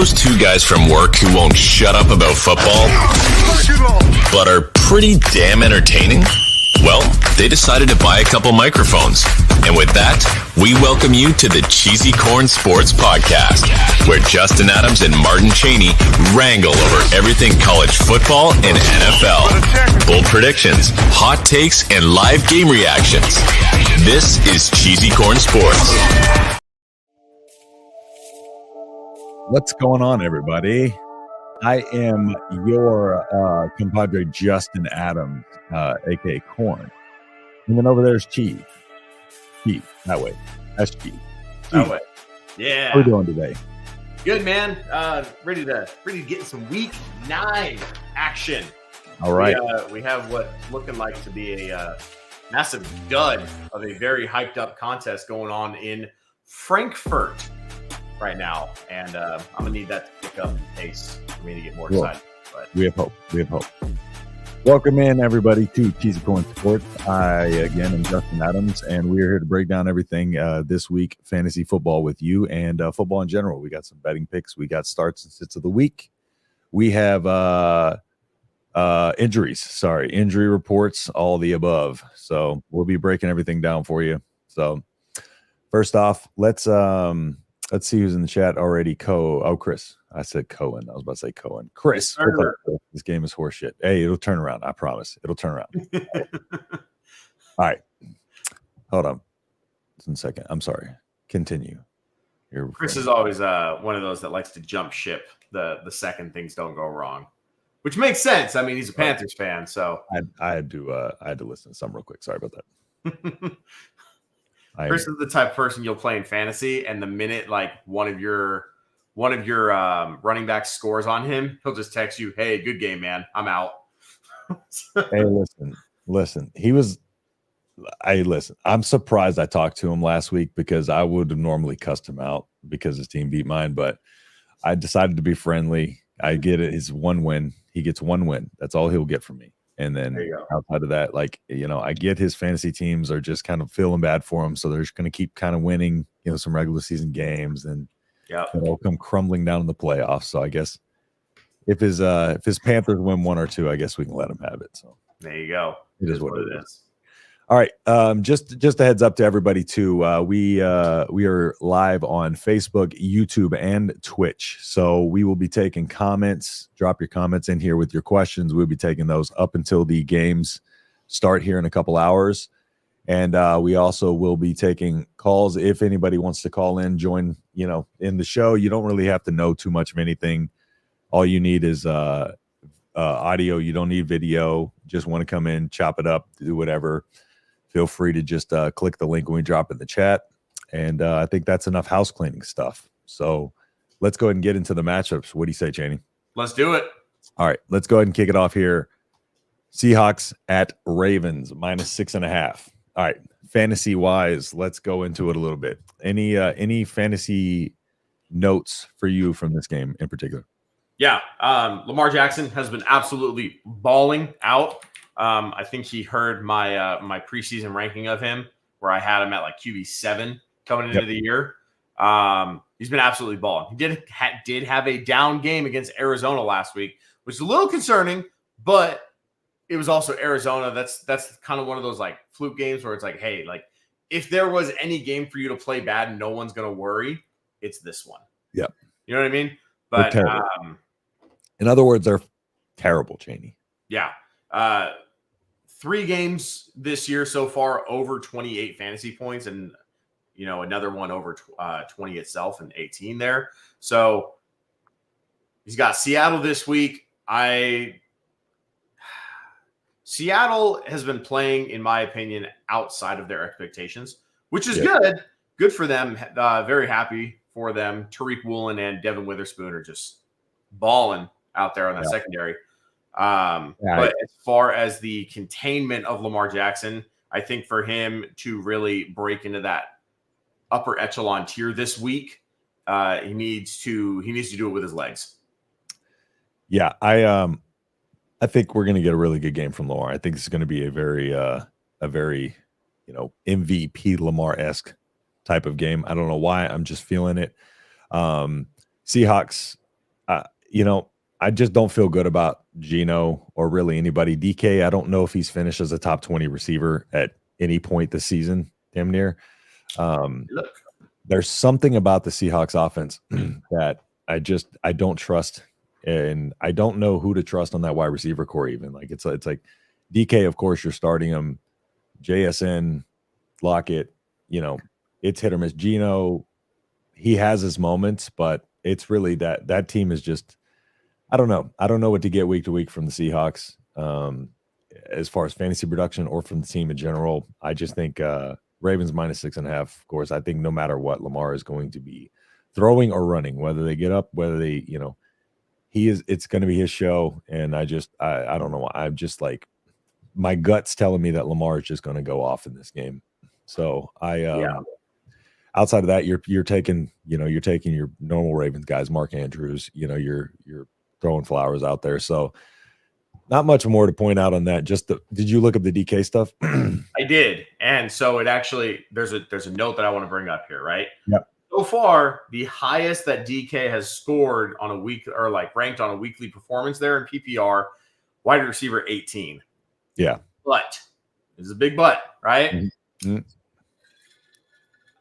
those two guys from work who won't shut up about football, but are pretty damn entertaining? Well, they decided to buy a couple microphones. And with that, we welcome you to the CheesyCorn Sports Podcast, where Justin Adams and Martin Cheney wrangle over everything college football and NFL. Bold predictions, hot takes, and live game reactions. This is CheesyCorn Sports. What's going on, everybody? I am your compadre Justin Adams, a.k.a. Corn. And then over there's Cheese. Cheese, that way. That's Cheese. That way. Yeah. How are we doing today? Good, man. Ready to get some week 9 action. All right. We have what's looking like to be a massive dud of a very hyped up contest going on in Frankfurt right now. And I'm going to need that to pick up pace for me to get more excited. But we have hope. Welcome in, everybody, to CheesyCorn Sports. I, again, am Justin Adams, and we are here to break down everything this week, fantasy football with you, and football in general. We got some betting picks. We got starts and sits of the week. We have injury reports, all the above. So we'll be breaking everything down for you. So first off, let's see who's in the chat already. Chris. I said Cohen. I was about to say Cohen. Chris. This game is horseshit. Hey, it'll turn around. I promise. It'll turn around. All right. Hold on. Just a second. I'm sorry. Continue. Chris is always one of those that likes to jump ship the second things don't go wrong, which makes sense. I mean, he's a Panthers fan, so I had to listen to some real quick. Sorry about that. Chris is the type of person you'll play in fantasy, and the minute like one of your running backs scores on him, he'll just text you, "Hey, good game, man. I'm out." Hey, listen. I'm surprised I talked to him last week because I would have normally cussed him out because his team beat mine, but I decided to be friendly. I get it. His one win. He gets one win. That's all he'll get from me. And then outside of that, I get his fantasy teams are just kind of feeling bad for him. So they're just going to keep kind of winning, some regular season games, and it'll come crumbling down in the playoffs. So I guess if his Panthers win 1 or 2, I guess we can let him have it. So there you go. It is what it is. All right. Just a heads up to everybody too. We are live on Facebook, YouTube, and Twitch. So we will be taking comments. Drop your comments in here with your questions. We'll be taking those up until the games start here in a couple hours. And we also will be taking calls if anybody wants to call in, join, in the show. You don't really have to know too much of anything. All you need is audio. You don't need video. Just want to come in, chop it up, do whatever. Feel free to just click the link when we drop in the chat. And I think that's enough house cleaning stuff. So let's go ahead and get into the matchups. What do you say, Cheney? Let's do it. All right, let's go ahead and kick it off here. Seahawks at Ravens, -6.5. All right, fantasy-wise, let's go into it a little bit. Any fantasy notes for you from this game in particular? Yeah, Lamar Jackson has been absolutely balling out. I think he heard my preseason ranking of him, where I had him at like QB7 coming into the year. He's been absolutely balling. He did have a down game against Arizona last week, which is a little concerning, but it was also Arizona. That's kind of one of those like fluke games where it's like, hey, like if there was any game for you to play bad and no one's gonna worry, it's this one. Yeah, you know what I mean. But in other words, they're terrible, Cheney. Yeah. 3 games this year so far over 28 fantasy points, and another one over 20 itself and 18 there. So he's got Seattle this week. Seattle has been playing, in my opinion, outside of their expectations, which is good. Good for them. Very happy for them. Tariq Woolen and Devin Witherspoon are just balling out there on that secondary. But as far as the containment of Lamar Jackson, I think for him to really break into that upper echelon tier this week, he needs to do it with his legs. Yeah, I think we're going to get a really good game from Lamar. I think this is going to be a very MVP Lamar-esque type of game. I don't know why. I'm just feeling it. Seahawks you know, I just don't feel good about Geno or really anybody. DK, I don't know if he's finished as a top 20 receiver at any point this season, damn near. Look, There's something about the Seahawks offense that I don't trust, and I don't know who to trust on that wide receiver core even. Like it's like DK, of course, you're starting him. JSN, Lockett, it's hit or miss. Geno, he has his moments, but it's really that team is just, I don't know. I don't know what to get week to week from the Seahawks as far as fantasy production or from the team in general. I just think Ravens -6.5. Of course, I think no matter what, Lamar is going to be throwing or running, whether they get up, whether they, it's going to be his show. And I don't know. I'm just like, my gut's telling me that Lamar is just going to go off in this game. So outside of that, you're taking your normal Ravens guys, Mark Andrews, you're throwing flowers out there. So not much more to point out on that. Did you look up the DK stuff? I did. And so it actually, there's a note that I want to bring up here, right? Yep. So far, the highest that DK has scored on a week or like ranked on a weekly performance there in PPR, wide receiver 18. Yeah. But this is a big but, right? Mm-hmm.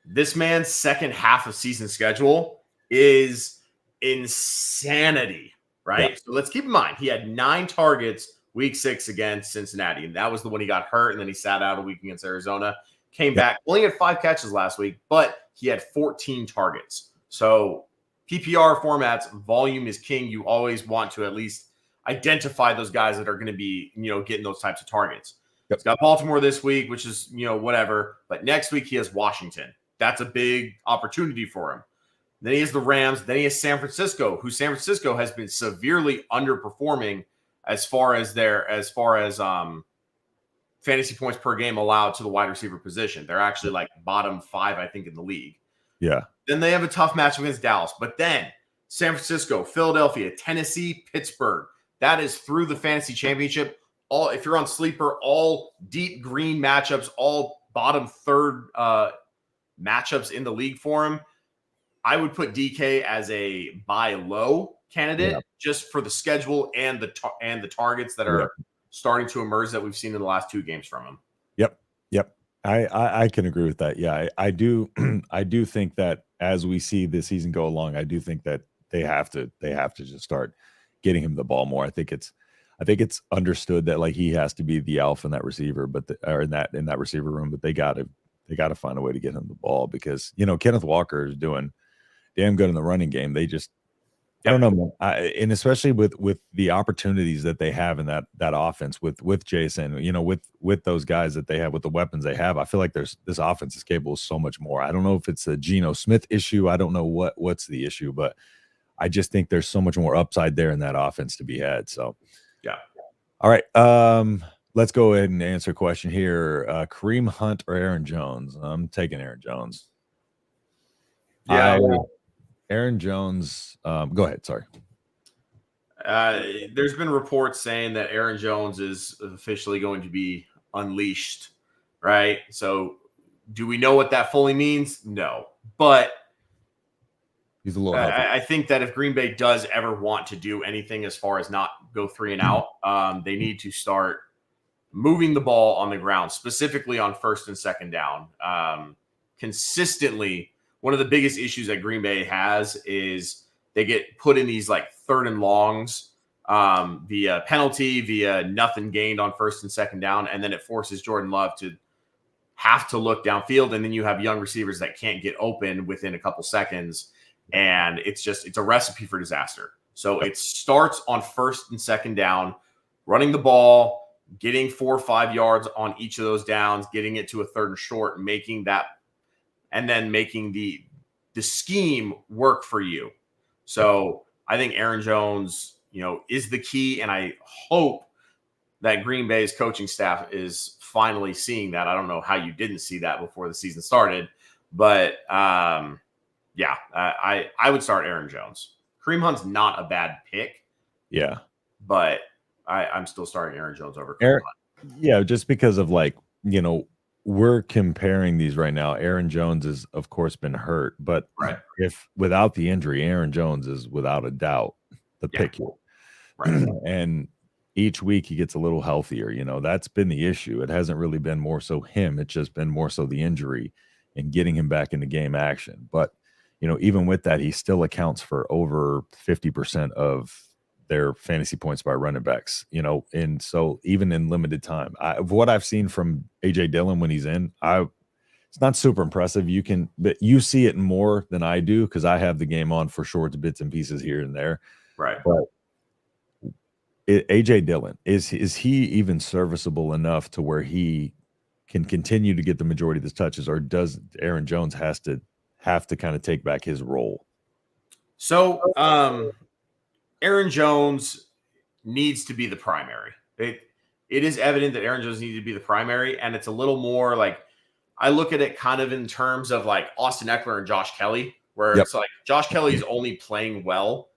This man's second half of season schedule is insanity, right? Yeah. So let's keep in mind, he had 9 targets week 6 against Cincinnati. And that was the one he got hurt. And then he sat out a week against Arizona, came back, only had 5 catches last week, but he had 14 targets. So PPR formats, volume is king. You always want to at least identify those guys that are going to be, getting those types of targets. Yep. He's got Baltimore this week, which is, whatever. But next week he has Washington. That's a big opportunity for him. Then he has the Rams. Then he has San Francisco, who San Francisco has been severely underperforming as far as fantasy points per game allowed to the wide receiver position. They're actually like bottom 5, I think, in the league. Yeah. Then they have a tough matchup against Dallas. But then San Francisco, Philadelphia, Tennessee, Pittsburgh. That is through the fantasy championship. All, if you're on sleeper, all deep green matchups, all bottom third matchups in the league for him. I would put DK as a buy low candidate just for the schedule and the targets that are starting to emerge that we've seen in the last 2 games from him. Yep. I can agree with that. Yeah, I do. I do think that as we see the season go along, I do think that they have to just start getting him the ball more. I think it's understood that like he has to be the alpha in that receiver, in that receiver room, but they got to find a way to get him the ball because Kenneth Walker is doing damn good in the running game. They just I don't know, and especially with the opportunities that they have in that offense with Jason, with those guys that they have, with the weapons they have, I feel like this offense is capable of so much more. I don't know if it's a Geno Smith issue. I don't know what's the issue, but I just think there's so much more upside there in that offense to be had. So, yeah. All right. Let's go ahead and answer a question here. Kareem Hunt or Aaron Jones? I'm taking Aaron Jones. Yeah. Aaron Jones. Go ahead. Sorry. There's been reports saying that Aaron Jones is officially going to be unleashed, right? So do we know what that fully means? No. But he's a little I think that if Green Bay does ever want to do anything as far as not go 3 and out, they need to start moving the ball on the ground, specifically on first and second down. Consistently, one of the biggest issues that Green Bay has is they get put in these like 3rd and longs via penalty, via nothing gained on first and second down, and then it forces Jordan Love to have to look downfield, and then you have young receivers that can't get open within a couple seconds. And it's a recipe for disaster. So it starts on first and second down, running the ball, getting 4 or 5 yards on each of those downs, getting it to a 3rd and short, making that, and then making the scheme work for you. So I think Aaron Jones, is the key. And I hope that Green Bay's coaching staff is finally seeing that. I don't know how you didn't see that before the season started, but yeah, I would start Aaron Jones. Kareem Hunt's not a bad pick. Yeah. But I'm still starting Aaron Jones over Kareem Hunt. Yeah, just because of we're comparing these right now. Aaron Jones has, of course, been hurt. But if without the injury, Aaron Jones is without a doubt pick here. Right. And each week he gets a little healthier. That's been the issue. It hasn't really been more so him. It's just been more so the injury and getting him back into game action. But, even with that, he still accounts for over 50% of their fantasy points by running backs, and so even in limited time, what I've seen from AJ Dillon when he's in, it's not super impressive. But you see it more than I do because I have the game on for shorts, bits and pieces here and there. Right. But AJ Dillon, is he even serviceable enough to where he can continue to get the majority of his touches, or does Aaron Jones have to kind of take back his role? So, Aaron Jones needs to be the primary. It is evident that Aaron Jones needs to be the primary, and it's a little more like I look at it kind of in terms of like Austin Eckler and Josh Kelly, where it's like Josh Kelly is only playing well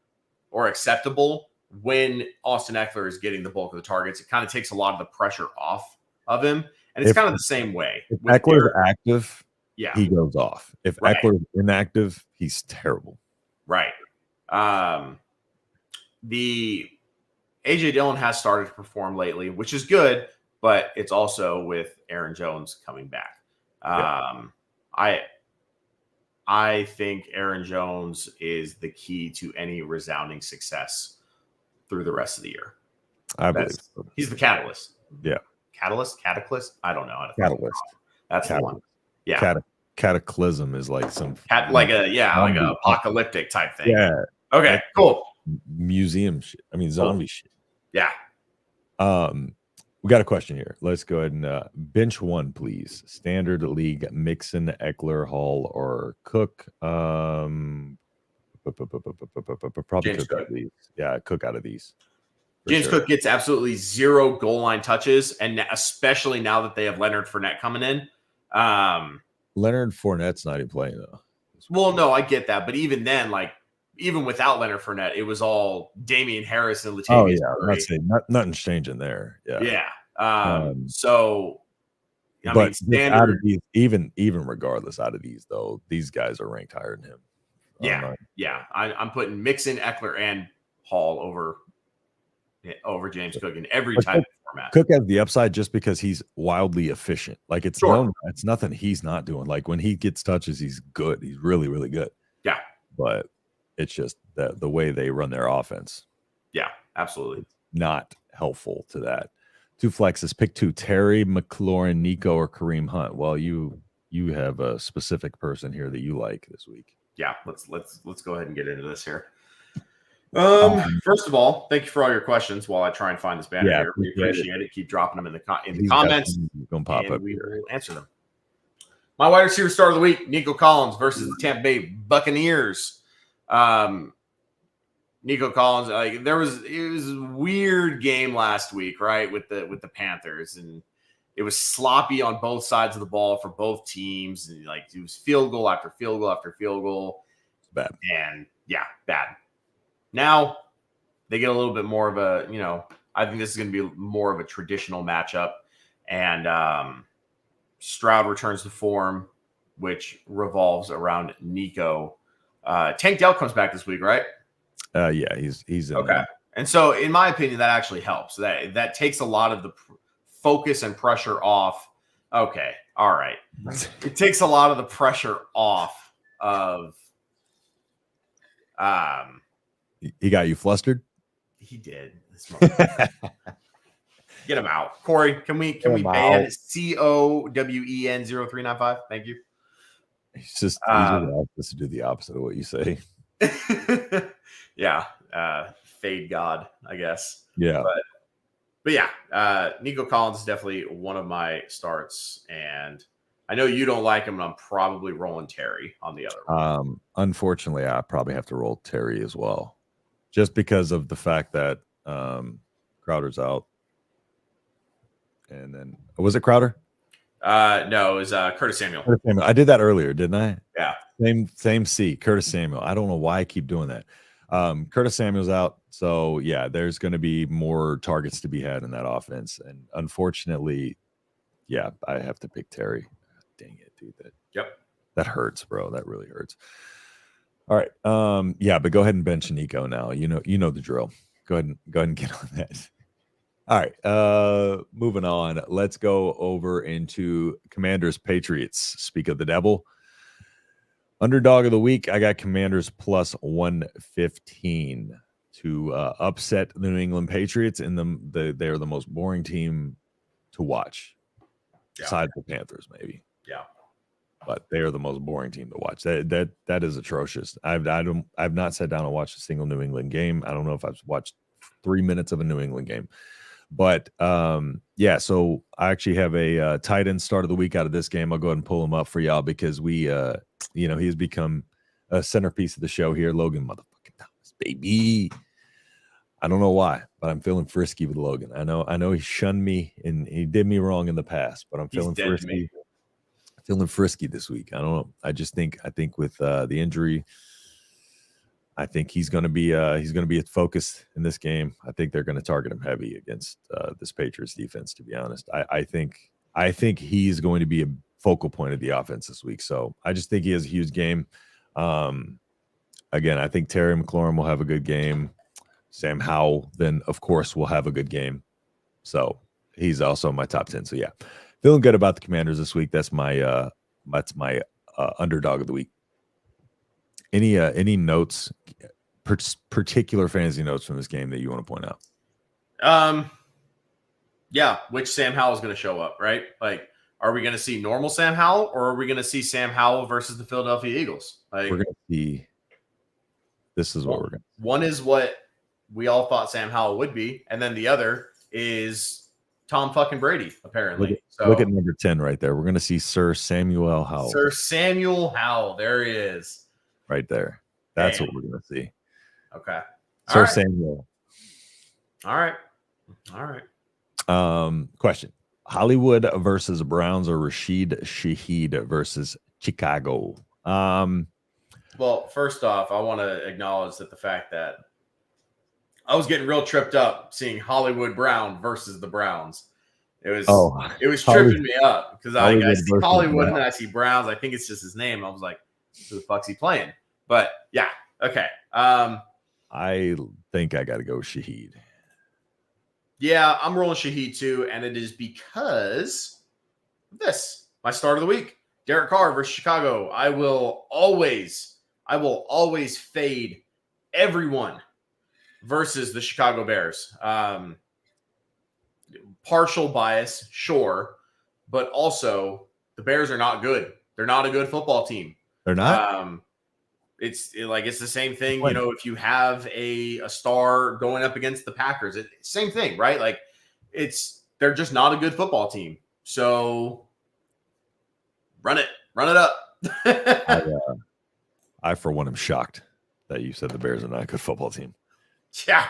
or acceptable when Austin Eckler is getting the bulk of the targets. It kind of takes a lot of the pressure off of him, and it's kind of the same way. If Eckler's active, he goes off. If Eckler's inactive, he's terrible. Right. The AJ Dillon has started to perform lately, which is good, but it's also with Aaron Jones coming back. I think Aaron Jones is the key to any resounding success through the rest of the year. I believe so. He's the catalyst. Yeah. Cataclysm? I don't know. Catalyst. That's the one. Yeah. Cataclysm is like some like a apocalyptic type thing. Yeah. Okay, cool. Museum shit. I mean, zombie shit. Yeah. We got a question here. Let's go ahead and bench one, please. Standard league, Mixon, Eckler, Hall, or Cook. Probably James Cook out of these. Yeah, Cook out of these. James Cook gets absolutely 0 goal line touches, and especially now that they have Leonard Fournette coming in. Leonard Fournette's not even playing though. Well, no, I get that, but even then, like even without Leonard Fournette, it was all Damian Harris and Latavius Murray. Nothing's changing there. Yeah. So, I but mean, standard, out of these, even regardless, out of these though, these guys are ranked higher than him. I'm putting Mixon, Eckler, and Hall over James Cook in every type of format. Cook has the upside just because he's wildly efficient. Like it's nothing he's not doing. Like when he gets touches, he's good. He's really, really good. Yeah. But it's just that the way they run their offense. Yeah, absolutely. It's not helpful to that. 2 flexes, pick 2, Terry, McLaurin, Nico, or Kareem Hunt. Well, you have a specific person here that you like this week. Yeah, let's go ahead and get into this here. First of all, thank you for all your questions while I try and find this banner here. We appreciate it. Keep dropping them in the comments. Gonna pop up. We will answer them. My wide receiver start of the week: Nico Collins versus the Tampa Bay Buccaneers. Nico Collins, it was a weird game last week, right? With the Panthers, and it was sloppy on both sides of the ball for both teams, and it was field goal after field goal after field goal. Bad. And bad. Now they get a little bit more of a, I think this is going to be more of a traditional matchup. And Stroud returns to form, which revolves around Nico. Tank Dell comes back this week, right? Yeah, he's in okay. there. And so, in my opinion, that actually helps. That takes a lot of the focus and pressure off. Okay, all right. It takes a lot of the pressure off of. He got you flustered? He did. Get him out. Corey, can we ban COWEN 0395? Thank you. He's just to do the opposite of what you say. Fade God, I guess. Yeah. But Nico Collins is definitely one of my starts, and I know you don't like him, and I'm probably rolling Terry on the other one. Unfortunately, I probably have to roll Terry as well, just because of the fact that Crowder's out. And then was it Crowder? No, it was Curtis Samuel. I did that earlier, didn't I? Yeah. Same C. Curtis Samuel. I don't know why I keep doing that. Curtis Samuel's out, so there's going to be more targets to be had in that offense, and unfortunately, I have to pick Terry. Dang it, dude! That hurts, bro. That really hurts. All right. Yeah, but go ahead and bench Nico now. You know the drill. Go ahead and get on that. All right. Moving on. Let's go over into Commanders Patriots. Speak of the devil. Underdog of the week. I got Commanders plus 115 to upset the New England Patriots, and they are the most boring team to watch, besides the Panthers, maybe. Yeah. But they are the most boring team to watch. That is atrocious. I've not sat down and watched a single New England game. I don't know if I've watched 3 minutes of a New England game. But yeah, so I actually have a tight end start of the week out of this game. I'll go ahead and pull him up for y'all because he has become a centerpiece of the show here. Logan motherfucking Thomas, baby. I don't know why, but I'm feeling frisky with Logan. I know he shunned me and he did me wrong in the past, but I'm feeling frisky. Feeling frisky this week. I don't know. I think with the injury, I think he's going to be focused in this game. I think they're going to target him heavy against this Patriots defense. To be honest, I think he's going to be a focal point of the offense this week. So I just think he has a huge game. Again, I think Terry McLaurin will have a good game. Sam Howell, then of course, will have a good game. So he's also in my top 10. So yeah. Feeling good about the Commanders this week. That's my underdog of the week. Any notes, particular fantasy notes from this game that you want to point out? Yeah, which Sam Howell is going to show up, right? Like, are we going to see normal Sam Howell, or are we going to see Sam Howell versus the Philadelphia Eagles? Like, we're going to see. This is what we're going to see. One is what we all thought Sam Howell would be, and then the other is Tom fucking Brady, apparently. Look at number 10 right there. We're going to see Sir Samuel Howell. Sir Samuel Howell. There he is. Right there. That's what we're going to see. Okay. Sir Samuel. All right. Question. Hollywood versus Browns or Rashid Shaheed versus Chicago? Well, first off, I want to acknowledge that the fact that I was getting real tripped up seeing Hollywood Brown versus the Browns. It was tripping me up because I see Hollywood and then I see Browns. I think it's just his name. I was like, who the fuck's he playing? But yeah, okay. I think I got to go Shaheed. Yeah, I'm rolling Shaheed too, and it is because of this. My start of the week, Derek Carr versus Chicago. I will always fade everyone versus the Chicago Bears. Partial bias, sure, but also the Bears are not good. They're not a good football team. They're not. It's the same thing. You know, if you have a star going up against the Packers, same thing, right? Like they're just not a good football team. So run it up. I for one am shocked that you said the Bears are not a good football team. Yeah.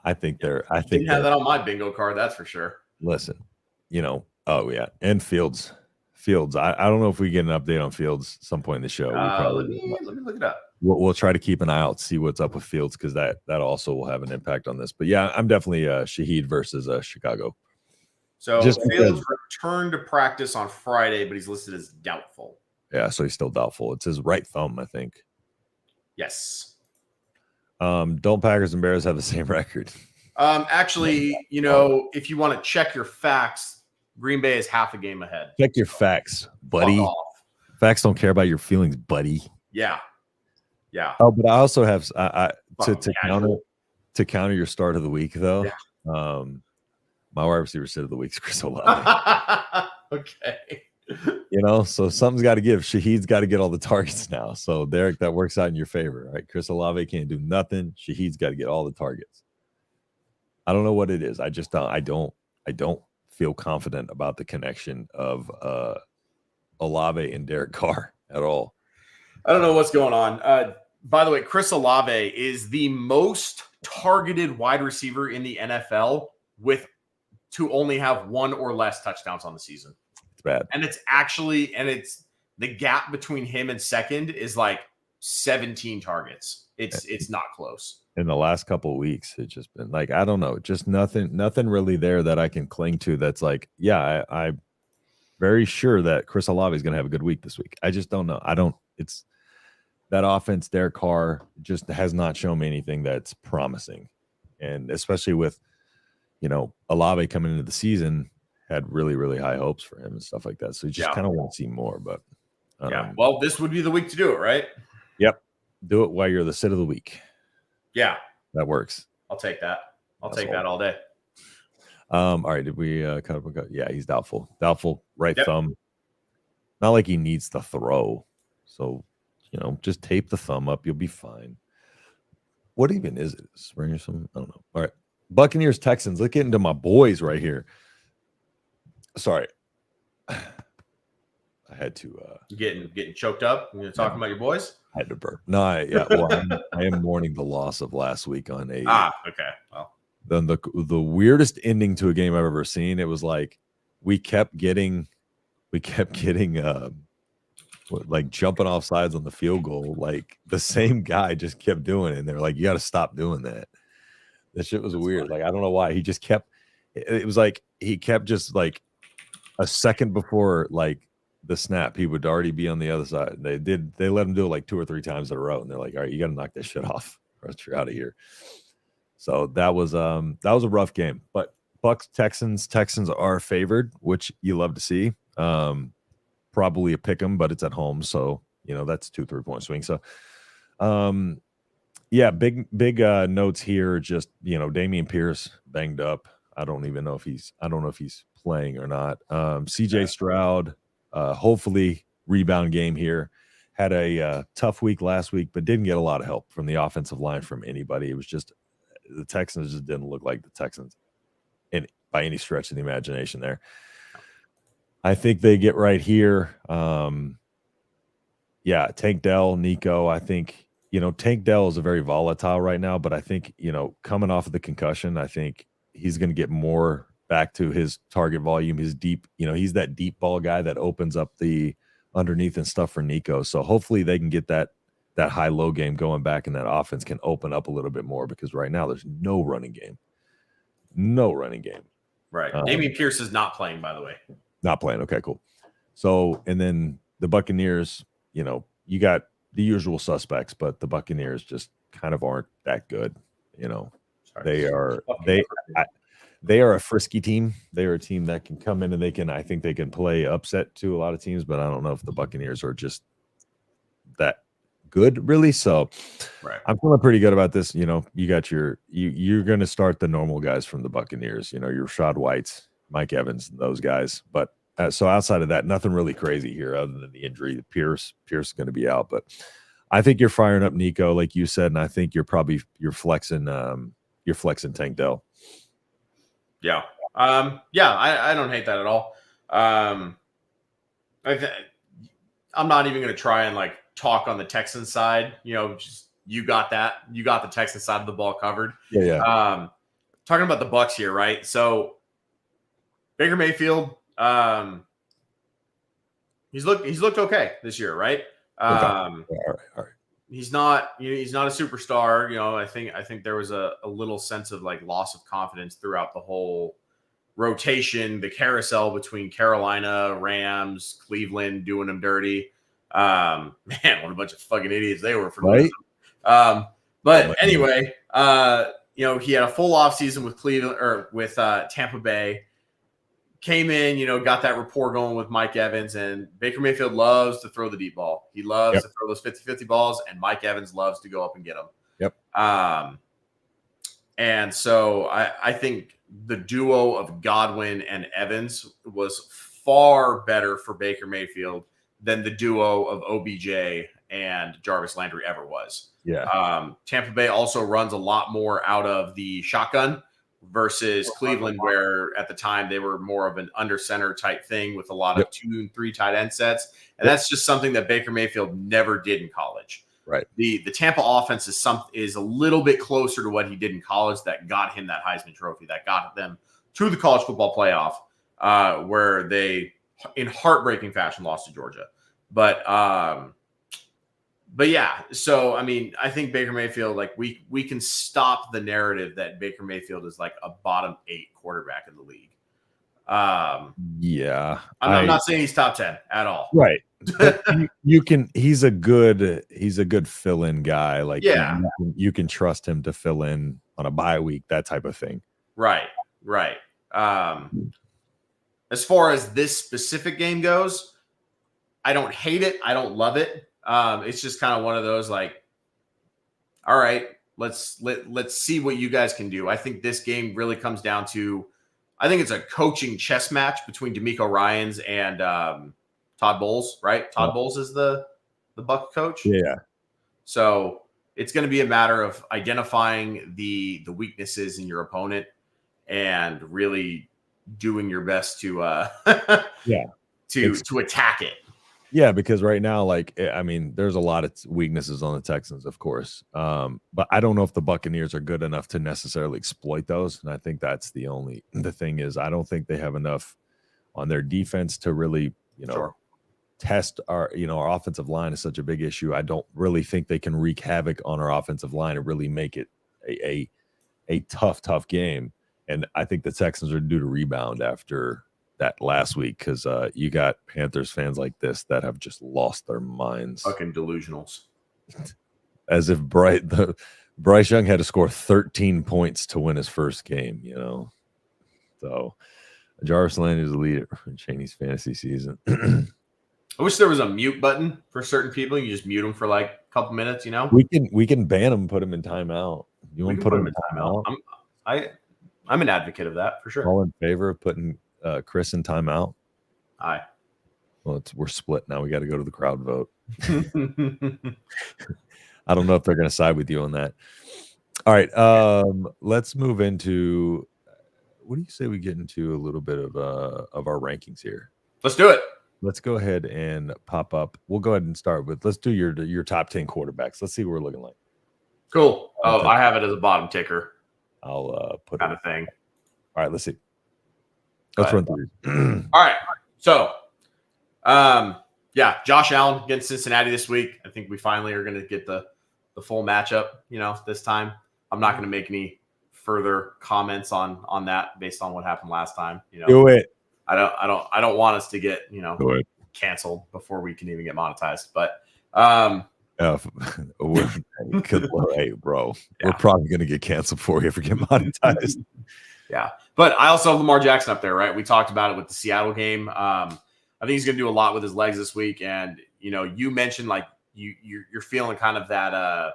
I think didn't have that on my bingo card, that's for sure. Listen, and Fields. I don't know if we get an update on Fields some point in the show. Let me look it up. We'll try to keep an eye out, see what's up with Fields, because that also will have an impact on this. But yeah, I'm definitely Shaheed versus Chicago. So Fields returned to practice on Friday, but he's listed as doubtful. Yeah, so he's still doubtful. It's his right thumb, I think. Yes. Don't Packers and Bears have the same record? Actually, if you want to check your facts, Green Bay is half a game ahead. Check your facts, buddy. Facts don't care about your feelings, buddy. Yeah. Oh, but I also have to counter your start of the week, though. Yeah. My wide receiver sit of the week is Chris Olave. Okay. So something's got to give. Shaheed's got to get all the targets now. So Derek, that works out in your favor, right? Chris Olave can't do nothing. Shaheed's got to get all the targets. I don't know what it is. I just I don't feel confident about the connection of Olave and Derek Carr at all. I don't know what's going on. By the way, Chris Olave is the most targeted wide receiver in the NFL to only have one or less touchdowns on the season. It's bad. And it's the gap between him and second is like 17 targets. It's not close. In the last couple of weeks, it's just been like, I don't know, just nothing really there that I can cling to. That's like, yeah, I'm very sure that Chris Olave is going to have a good week this week. I just don't know. that offense, Derek Carr, just has not shown me anything that's promising. And especially with, Olave coming into the season, had really, really high hopes for him and stuff like that. So you just kind of want to see more. But well, this would be the week to do it, right? Yep. Do it while you're the sit of the week. Yeah. That works. I'll take that. I'll take that all day. All right. Did we cut up? Yeah, he's doubtful. Doubtful right thumb. Not like he needs to throw. So, just tape the thumb up. You'll be fine. What even is it? Spring or something? I don't know. All right. Buccaneers, Texans. Let's get into my boys right here. Sorry. I had to. Getting choked up? You're talking about your boys? I had to burp. No, I am mourning the loss of last week on a. Okay. Well, then the weirdest ending to a game I've ever seen. It was like we kept getting like jumping off sides on the field goal. Like the same guy just kept doing it. And they're like, you got to stop doing that. That shit was weird. Funny. Like, I don't know why. He just kept, it was like he kept just like a second before like the snap, he would already be on the other side. They let him do it like 2 or 3 times in a row. And they're like, all right, you got to knock this shit off or else you're out of here. So that was a rough game. But Bucks, Texans are favored, which you love to see. Probably a pick 'em, but it's at home. So, that's 2-3 point swing. So, big notes here. Just, Dameon Pierce banged up. I don't know if he's playing or not. CJ Stroud, hopefully rebound game here. Had a tough week last week, but didn't get a lot of help from the offensive line from anybody. It was just, the Texans just didn't look like the Texans by any stretch of the imagination there. I think they get right here. Tank Dell, Nico. I think, Tank Dell is a very volatile right now, but I think, coming off of the concussion, I think he's going to get more back to his target volume, his deep, he's that deep ball guy that opens up the underneath and stuff for Nico. So hopefully they can get that high-low game going back and that offense can open up a little bit more because right now there's no running game. Right. Dameon Pierce is not playing, by the way. Not playing. Okay, cool. So, and then the Buccaneers, you got the usual suspects, but the Buccaneers just kind of aren't that good. They are a frisky team. They are a team that can come in and I think they can play upset to a lot of teams, but I don't know if the Buccaneers are just that good, really. So I'm feeling pretty good about this. You got you're going to start the normal guys from the Buccaneers, your Rashad Whites, Mike Evans, and those guys. But so outside of that, nothing really crazy here other than the injury. Pierce is going to be out, but I think you're firing up Nico, like you said, and I think you're flexing Tank Dell. Yeah. I don't hate that at all. I'm not even going to try and like talk on the Texans side. Just you got the Texans side of the ball covered. Yeah. Talking about the Bucs here, right? So Baker Mayfield, he's looked okay this year, right? All right. He's not a superstar. I think there was a little sense of like loss of confidence throughout the whole rotation, the carousel between Carolina, Rams, Cleveland, doing them dirty. Man, what a bunch of fucking idiots they were for right. But anyway, he had a full off season with Cleveland or with Tampa Bay. Came in, got that rapport going with Mike Evans, and Baker Mayfield loves to throw the deep ball. He loves to throw those 50-50 balls, and Mike Evans loves to go up and get them. Yep. And so I think the duo of Godwin and Evans was far better for Baker Mayfield than the duo of OBJ and Jarvis Landry ever was. Yeah. Tampa Bay also runs a lot more out of the shotgun versus Cleveland, where at the time they were more of an under center type thing with a lot of 2 and 3 tight end sets. And that's just something that Baker Mayfield never did in college. Right. The Tampa offense is a little bit closer to what he did in college that got him that Heisman Trophy, that got them to the college football playoff, where they, in heartbreaking fashion, lost to Georgia. But yeah, so I mean, I think Baker Mayfield, like we can stop the narrative that Baker Mayfield is like a bottom 8 quarterback in the league. Yeah, I'm not saying he's top 10 at all. Right. But you can. He's a good fill-in guy. Like you can trust him to fill in on a bye week, that type of thing. Right. As far as this specific game goes, I don't hate it. I don't love it. It's just kind of one of those like, all right, let's see what you guys can do. I think this game really comes down to, I think it's a coaching chess match between DeMeco Ryans and Todd Bowles, right? Todd Bowles is the Buck coach. Yeah. So it's going to be a matter of identifying the weaknesses in your opponent and really doing your best to to attack it. Yeah, because right now, like, I mean, there's a lot of weaknesses on the Texans, of course. But I don't know if the Buccaneers are good enough to necessarily exploit those. And I think that's the thing is, I don't think they have enough on their defense to really, test our offensive line is such a big issue. I don't really think they can wreak havoc on our offensive line and really make it a tough game. And I think the Texans are due to rebound after that last week because you got Panthers fans like this that have just lost their minds. Fucking delusionals. As if Bryce Young had to score 13 points to win his first game, So Jarvis Landry is the leader in Cheney's fantasy season. I wish there was a mute button for certain people. You just mute them for like a couple minutes, We can ban them, put them in timeout. You want to put them in timeout? I'm an advocate of that for sure. All in favor of putting Chris in timeout? Aye. Well, we're split now. We got to go to the crowd vote. I don't know if they're going to side with you on that. All right. Let's move into. What do you say we get into a little bit of our rankings here? Let's do it. Let's go ahead and pop up. We'll go ahead and start with. Let's do your top 10 quarterbacks. Let's see what we're looking like. Cool. Oh, I have it as a bottom ticker. I'll put kind of thing. All right. Let's see. Let's run through. All right. So, Josh Allen against Cincinnati this week. I think we finally are going to get the full matchup. This time. I'm not going to make any further comments on that based on what happened last time. Do it. I don't want us to get canceled before we can even get monetized. But hey, bro, we're probably going to get canceled before we ever get monetized. Yeah, but I also have Lamar Jackson up there, right? We talked about it with the Seattle game. I think he's going to do a lot with his legs this week, and you mentioned like you're feeling kind of that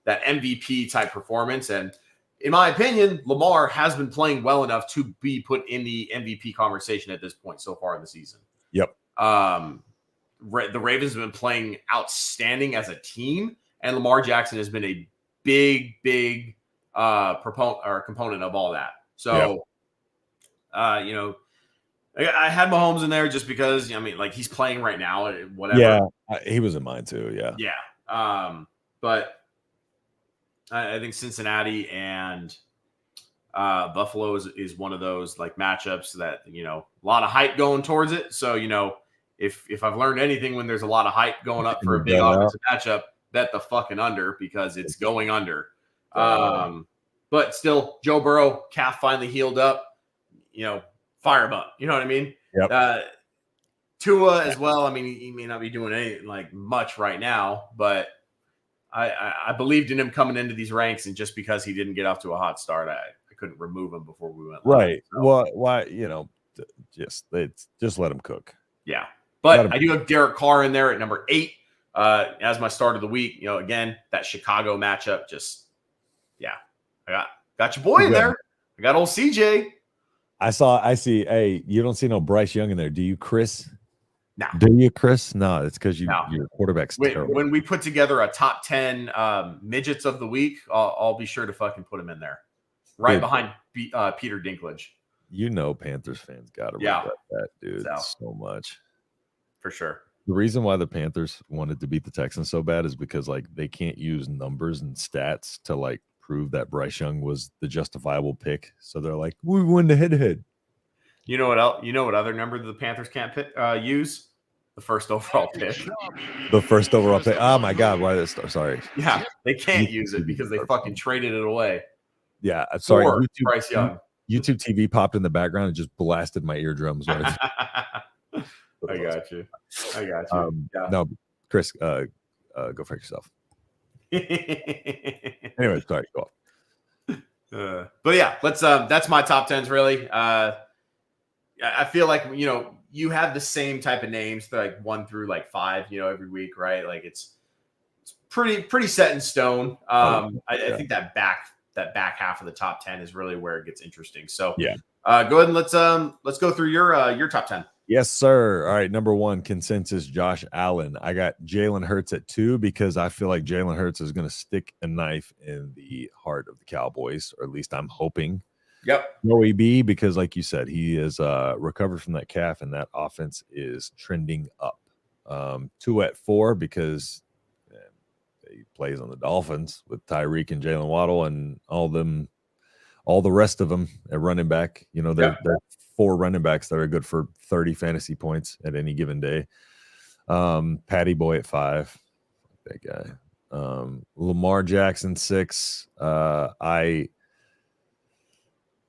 MVP type performance, and in my opinion, Lamar has been playing well enough to be put in the MVP conversation at this point so far in the season. Yep. The Ravens have been playing outstanding as a team, and Lamar Jackson has been a big component of all that. So, I had Mahomes in there just because, he's playing right now, whatever. Yeah, he was in mine too, yeah. Yeah. But I think Cincinnati and Buffalo is one of those like matchups that, a lot of hype going towards it. So, if I've learned anything when there's a lot of hype going up for a big offensive matchup, bet the fucking under because it's going under. But still, Joe Burrow, calf finally healed up, fire him up. You know what I mean? Yep. Tua as well. He may not be doing anything like much right now, but I believed in him coming into these ranks, and just because he didn't get off to a hot start, I couldn't remove him before we went live. Right. So. Well, why? Just let him cook. Yeah. But I do have Derek Carr in there at number 8 as my start of the week. Again, that Chicago matchup, I got your boy in there. I got old CJ. I see. Hey, you don't see no Bryce Young in there, do you, Chris? No. Do you, Chris? No, it's because your quarterback's terrible. When we put together a top 10 midgets of the week, I'll be sure to fucking put him in there, right behind Peter Dinklage. Panthers fans got to regret that, dude, so much. For sure. The reason why the Panthers wanted to beat the Texans so bad is because they can't use numbers and stats to prove that Bryce Young was the justifiable pick. So they're like, we won the head-to-head. You know what else? You know what other number the Panthers can't use? The first overall pick. The first overall pick. Oh my God! Why this? Sorry. Yeah, they can't use it because they fucking traded it away. Yeah, sorry. Bryce Young. YouTube TV popped in the background and just blasted my eardrums. I got you. Yeah. No, Chris, go for yourself. Anyway, sorry, go off. But yeah, let's that's my top 10s really. I feel like you have the same type of names, like 1 through like 5, every week, right? Like it's pretty set in stone. I think that back half of the top 10 is really where it gets interesting. So yeah, go ahead and let's go through your top 10. Yes, sir. All right, number 1 consensus, Josh Allen. I got Jalen Hurts at 2 because I feel like Jalen Hurts is going to stick a knife in the heart of the Cowboys, or at least I'm hoping. Yep. No EB, because like you said, he is recovered from that calf, and that offense is trending up. 2 at 4 because he plays on the Dolphins with Tyreek and Jalen Waddle and all the rest of them at running back. They're 4 running backs that are good for 30 fantasy points at any given day. Patty Boy at 5, that guy. Lamar Jackson 6. I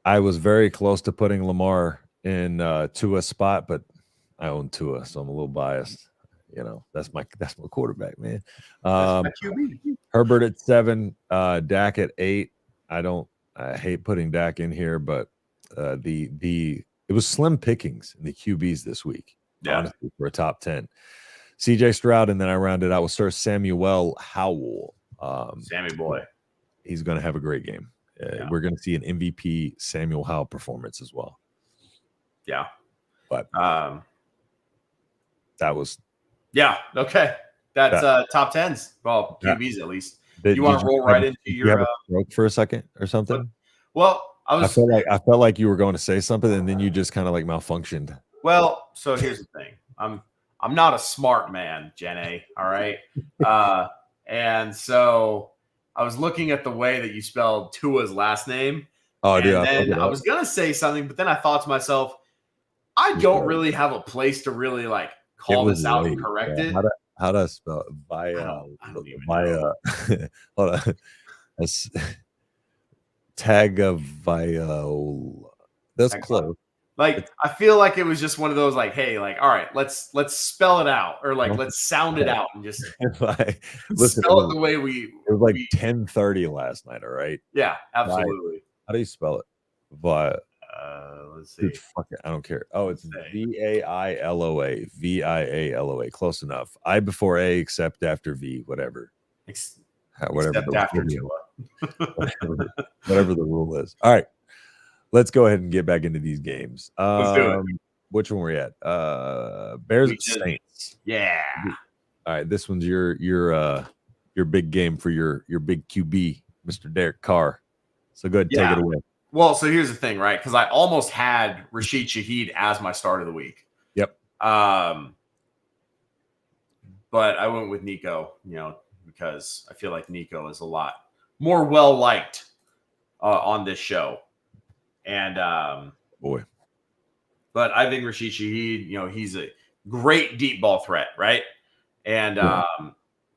was very close to putting Lamar in Tua's spot, but I own Tua, so I'm a little biased. That's my quarterback, man. Herbert at 7, Dak at 8. I hate putting Dak in here, but it was slim pickings in the QBs this week. Yeah. Honestly, for a top 10. CJ Stroud, and then I rounded out with Sir Samuel Howell. Sammy boy. He's going to have a great game. We're going to see an MVP Samuel Howell performance as well. Yeah. But that was. Yeah. Okay. That's top 10s. Well, QBs at least. You want to roll right into your. You have a stroke for a second or something? Well, I felt like you were going to say something, and then you just kind of like malfunctioned. Well, so here's the thing. I'm not a smart man, Jenny. All right. And so I was looking at the way that you spelled Tua's last name. Oh, dude. And I was gonna say something, but then I thought to myself, I don't really have a place to really like call this out and correct it. How do I spell it? I don't even know. Hold on. Tagovailoa. That's close. Like, I feel like it was just one of those, like, hey, like, all right, let's spell it out, or like, let's sound it out and just spell it the way we. It was like 10:30 last night. All right. Yeah, absolutely. How do you spell it? Let's see. Dude, fuck it. I don't care. Oh, it's Vialoa. Vialoa. Close enough. I before A, except after V. Whatever. Whatever. Except after Tua. whatever the rule is. All right. Let's go ahead and get back into these games. Let's do it. Which one we're at? Bears and Saints. Yeah. All right. This one's your big game for your big QB, Mr. Derek Carr. So go ahead and take it away. Well, so here's the thing, right? Because I almost had Rashid Shaheed as my start of the week. Yep. But I went with Nico, because I feel like Nico is a lot more well-liked on this show. And but I think Rashid Shaheed, he's a great deep ball threat, right? And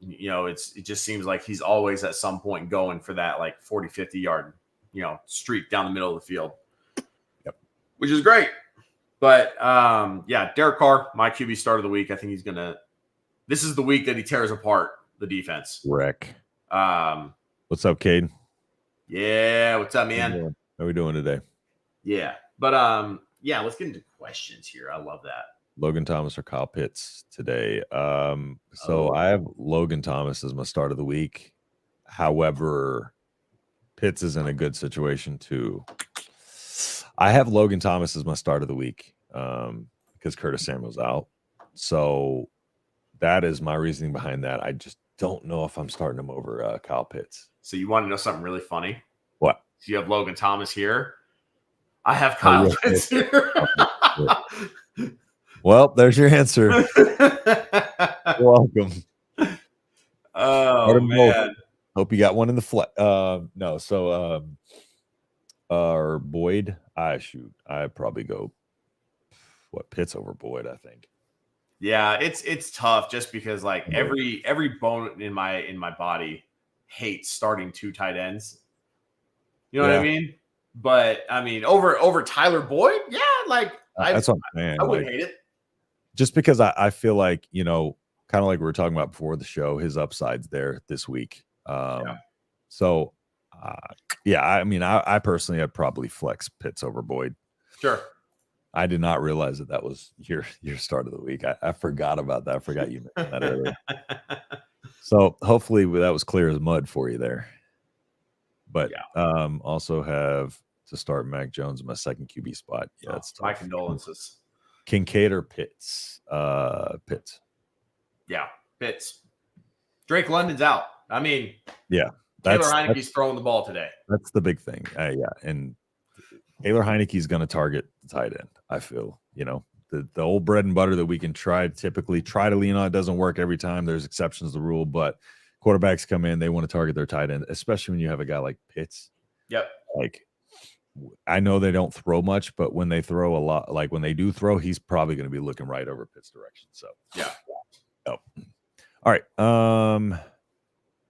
it just seems like he's always at some point going for that like 40, 50 yard, streak down the middle of the field. Yep. Which is great. But Derek Carr, my QB start of the week. I think this is the week that he tears apart the defense. Wreck. What's up, Cade? Yeah, what's up, man? How are we doing today? Yeah. But let's get into questions here. I love that. Logan Thomas or Kyle Pitts today. So I have Logan Thomas as my start of the week. However, Pitts is in a good situation too. I have Logan Thomas as my start of the week because Curtis Samuel's out. So that is my reasoning behind that. I just don't know if I'm starting him over Kyle Pitts. So you want to know something really funny? What? So you have Logan Thomas here. I have Kyle Pitts here. Well, there's your answer. You're welcome. Oh, man. Hope you got one in the flat. No, so or Boyd. I'd probably go Pitts over Boyd, I think. Yeah, it's tough just because like every bone in my body hates starting 2 tight ends. You know what I mean? But I mean, over Tyler Boyd, yeah, like That's what I'm saying. I wouldn't hate it. Just because I feel like, kind of like we were talking about before the show, his upside's there this week. So, I mean, I personally, I'd probably flex Pitts over Boyd. Sure. I did not realize that was your start of the week. I forgot about that. I forgot you mentioned that earlier. So hopefully that was clear as mud for you there. But also have to start Mac Jones in my second QB spot. Yeah, that's tough. My condolences. Kincaid or Pitts? Pitts. Yeah, Pitts. Drake London's out. I mean, Taylor Heineke's throwing the ball today. That's the big thing. And Taylor Heineke's going to target the tight end. I feel, the old bread and butter that we can typically try to lean on. It doesn't work every time. There's exceptions to the rule, but quarterbacks come in, they want to target their tight end, especially when you have a guy like Pitts. Yep. Like, I know they don't throw much, but when they throw a lot, like when they do throw, he's probably going to be looking right over Pitt's direction. So, all right.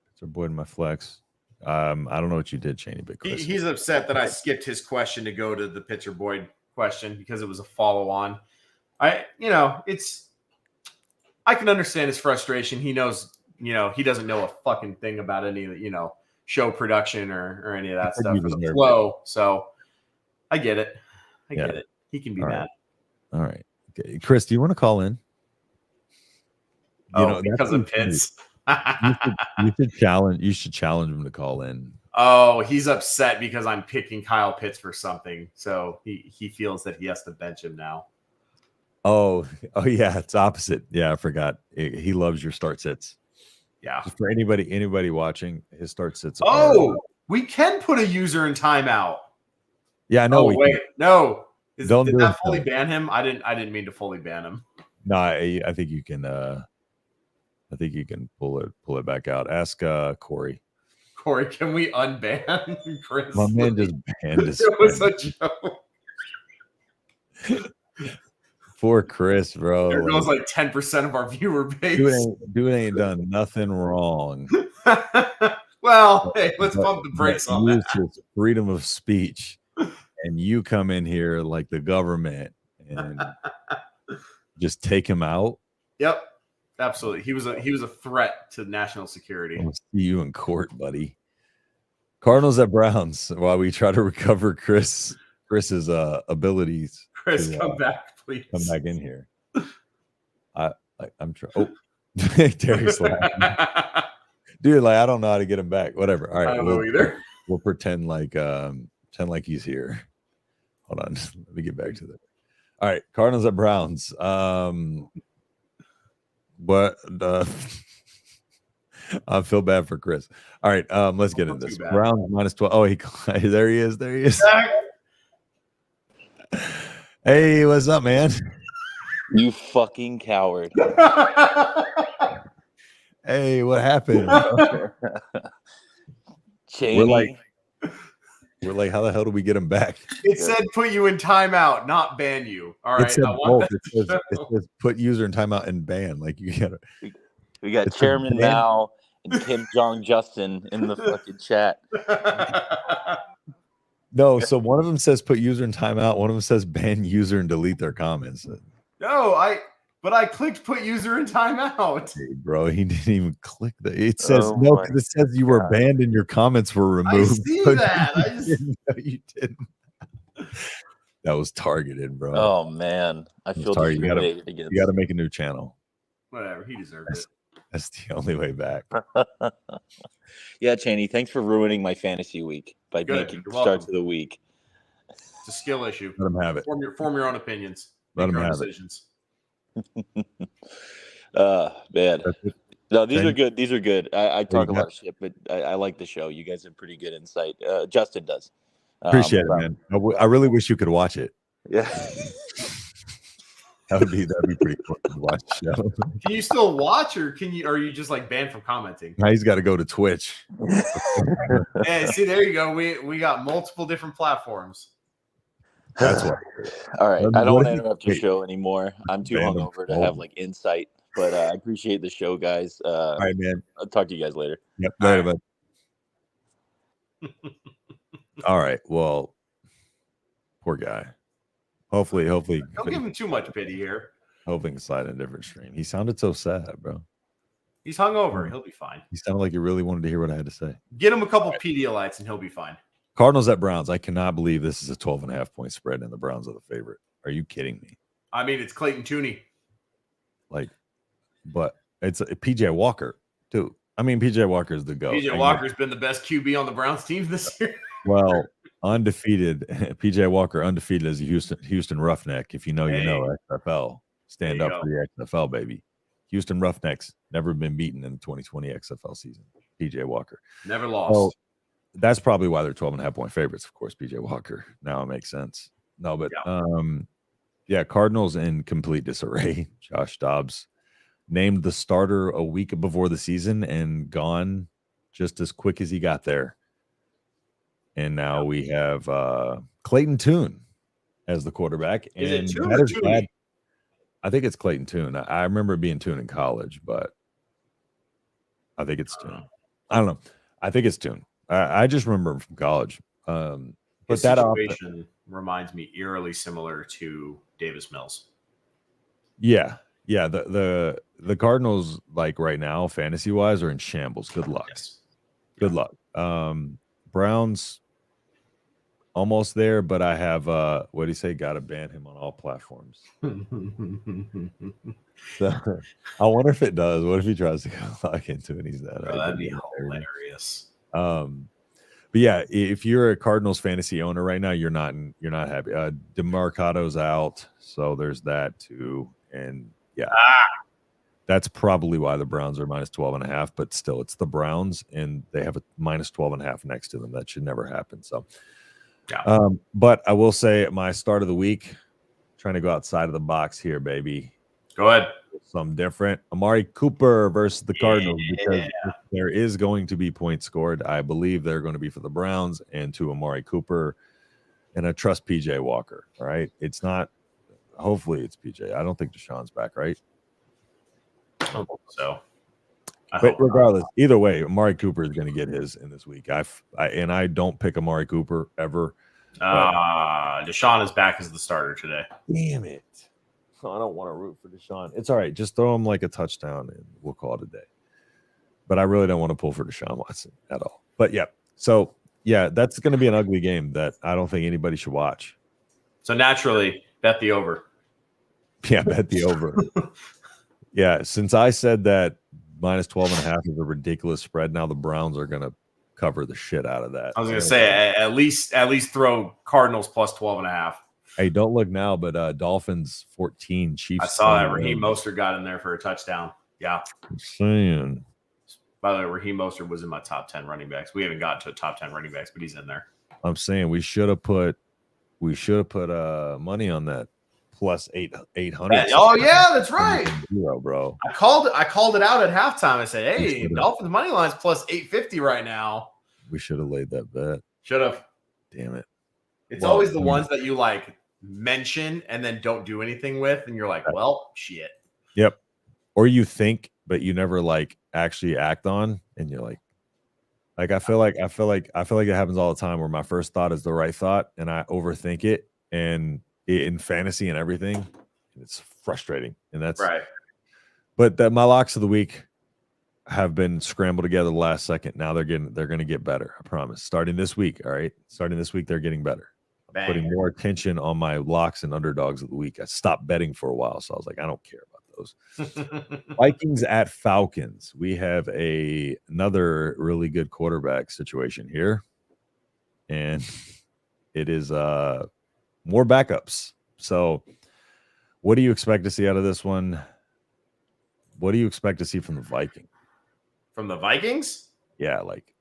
Pitts or Boyd in my flex. I don't know what you did, Cheney, but Chris. He's upset that I skipped his question to go to the Pitts or Boyd question because it was a follow-on. I can understand his frustration. He knows, he doesn't know a fucking thing about any of the, show production or any of that stuff for the flow. So I get it. I get it. He can be mad. All right. Okay. Chris, do you want to call in? Because of Pitts. You should challenge him to call in. Oh, he's upset because I'm picking Kyle Pitts for something. So he feels that he has to bench him now. Oh yeah, it's opposite. Yeah, I forgot. He loves your start sits. Yeah. Just for anybody watching, his start sits. We can put a user in timeout. Yeah, I know. Wait, no. Did that fully ban him? I didn't mean to fully ban him. No, I think you can. I think you can pull it back out. Ask Corey. Corey, can we unban Chris? My man just banned his. It was a joke. Poor Chris, bro. There goes like 10% of our viewer base. Dude ain't done nothing wrong. Well, hey, let's pump the brakes on that. His freedom of speech, and you come in here like the government and just take him out. Yep. Absolutely. He was a threat to national security. I'll see you in court, buddy. Cardinals at Browns while we try to recover Chris's abilities. Chris, come back, please. Come back in here. I'm trying. Oh, Terry's laughing. Dude, I don't know how to get him back. Whatever. All right. I don't know either. We'll pretend like he's here. Hold on. Let me get back to that. All right. Cardinals at Browns. But I feel bad for Chris. All right, let's get into this. Browns -12. Oh, there he is. There he is. Hey, what's up, man? You fucking coward. Hey, what happened? We're like, how the hell do we get him back? It said put you in timeout, not ban you. All right. It says put user in timeout and ban. Like you gotta. We got Chairman Mao and Kim Jong Justin in the fucking chat. No, so one of them says put user in timeout. One of them says ban user and delete their comments. No, I clicked put user in timeout. Hey, bro, he didn't even click that. It says no, because it says you were banned and your comments were removed. I see that. You didn't. That was targeted, bro. Oh man, I feel targeted. You got to make a new channel. Whatever, he deserved it. That's the only way back. Yeah, Cheney, thanks for ruining my fantasy week by making starts of the week. It's a skill issue. Let him have it. Form your own opinions. Let him have decisions. Man. No, these are good. These are good. I talk a lot of shit, but I like the show. You guys have pretty good insight. Justin does. Appreciate it, man. I really wish you could watch it. Yeah. That'd be pretty cool to watch the show. Can you still watch, or are you just like banned from commenting? Now he's got to go to Twitch. Yeah, see, there you go. We got multiple different platforms. That's why. All right, I don't want to interrupt your show anymore. I'm too hungover to have like insight, but I appreciate the show, guys. All right, man. I'll talk to you guys later. Yep. Later, bud. All right. Well, Poor guy. Hopefully. Don't give him too much pity here. Hoping to slide in a different stream. He sounded so sad, bro. He's hungover. He'll be fine. He sounded like he really wanted to hear what I had to say. Get him a couple Pedialytes and he'll be fine. Cardinals at Browns. I cannot believe this is a 12.5 point spread and the Browns are the favorite. Are you kidding me? I mean, it's Clayton Tooney. But it's PJ Walker, too. I mean, PJ Walker is the GOAT. PJ Walker's been the best QB on the Browns team this year. Well, undefeated. PJ Walker, undefeated as a Houston Roughneck. If you know, you know. XFL. Stand up for the XFL, baby. Houston Roughnecks never been beaten in the 2020 XFL season. PJ Walker. Never lost. So that's probably why they're 12.5 point favorites, of course, PJ Walker. Now it makes sense. No, but Cardinals in complete disarray. Josh Dobbs named the starter a week before the season and gone just as quick as he got there. And now we have Clayton Tune as the quarterback. Is and it Tune or Tooney? I think it's Clayton Tune. I remember it being Tune in college, but I think it's Tune. I don't know. I think it's Tune. I just remember him from college. But His that situation reminds me eerily similar to Davis Mills. Yeah. The Cardinals, like right now, fantasy wise, are in shambles. Good luck. Yes. Good luck. Browns almost there, but I have what do you say? Got to ban him on all platforms. So, I wonder if it does. What if he tries to go log into it? He's that. That'd be hilarious. But yeah, if you're a Cardinals fantasy owner right now, you're not happy. DeMarcado's out, so there's that too. And yeah, that's probably why the Browns are minus 12.5. But still, it's the Browns, and they have a minus 12.5 next to them. That should never happen. So, yeah. But I will say my start of the week, trying to go outside of the box here, baby. Go ahead. Something different. Amari Cooper versus the Cardinals, because there is going to be points scored. I believe they're going to be for the Browns and to Amari Cooper, and I trust PJ Walker. All right, it's not. Hopefully, it's PJ. I don't think Deshaun's back, right? I don't think so. But regardless, either way, Amari Cooper is going to get his in this week. I don't pick Amari Cooper ever. Deshaun is back as the starter today. Damn it. I don't want to root for Deshaun. It's all right. Just throw him like a touchdown and we'll call it a day. But I really don't want to pull for Deshaun Watson at all. But yeah. So yeah, that's going to be an ugly game that I don't think anybody should watch. So naturally, bet the over. Yeah, bet the over. Yeah. Since I said that minus 12.5 is a ridiculous spread, now the Browns are going to cover the shit out of that. I was going to say at least throw Cardinals plus 12.5. Hey, don't look now, but Dolphins 14, Chiefs. I saw that Raheem Mostert got in there for a touchdown. Yeah. I'm saying. By the way, Raheem Mostert was in my top 10 running backs. We haven't gotten to a top 10 running backs, but he's in there. I'm saying we should have put money on that plus 800. Yeah. Oh yeah, that's right. Zero, bro. I called it out at halftime. I said, "Hey, Dolphins money line's plus 850 right now." We should have laid that bet. Should have. Damn it. It's always the ones that you like mention and then don't do anything with, and you're like, well, shit. Yep. Or you think, but you never like actually act on, and you're like I feel like it happens all the time where my first thought is the right thought and I overthink it, and in fantasy and everything, it's frustrating. And that's right. But my locks of the week have been scrambled together the last second. Now they're going to get better. I promise. Starting this week. All right. Starting this week, they're getting better. Bang. Putting more attention on my locks and underdogs of the week. I stopped betting for a while, so I was like, I don't care about those. Vikings at Falcons. We have another really good quarterback situation here, and it is more backups. So, what do you expect to see out of this one? What do you expect to see from the Vikings? From the Vikings? Yeah, like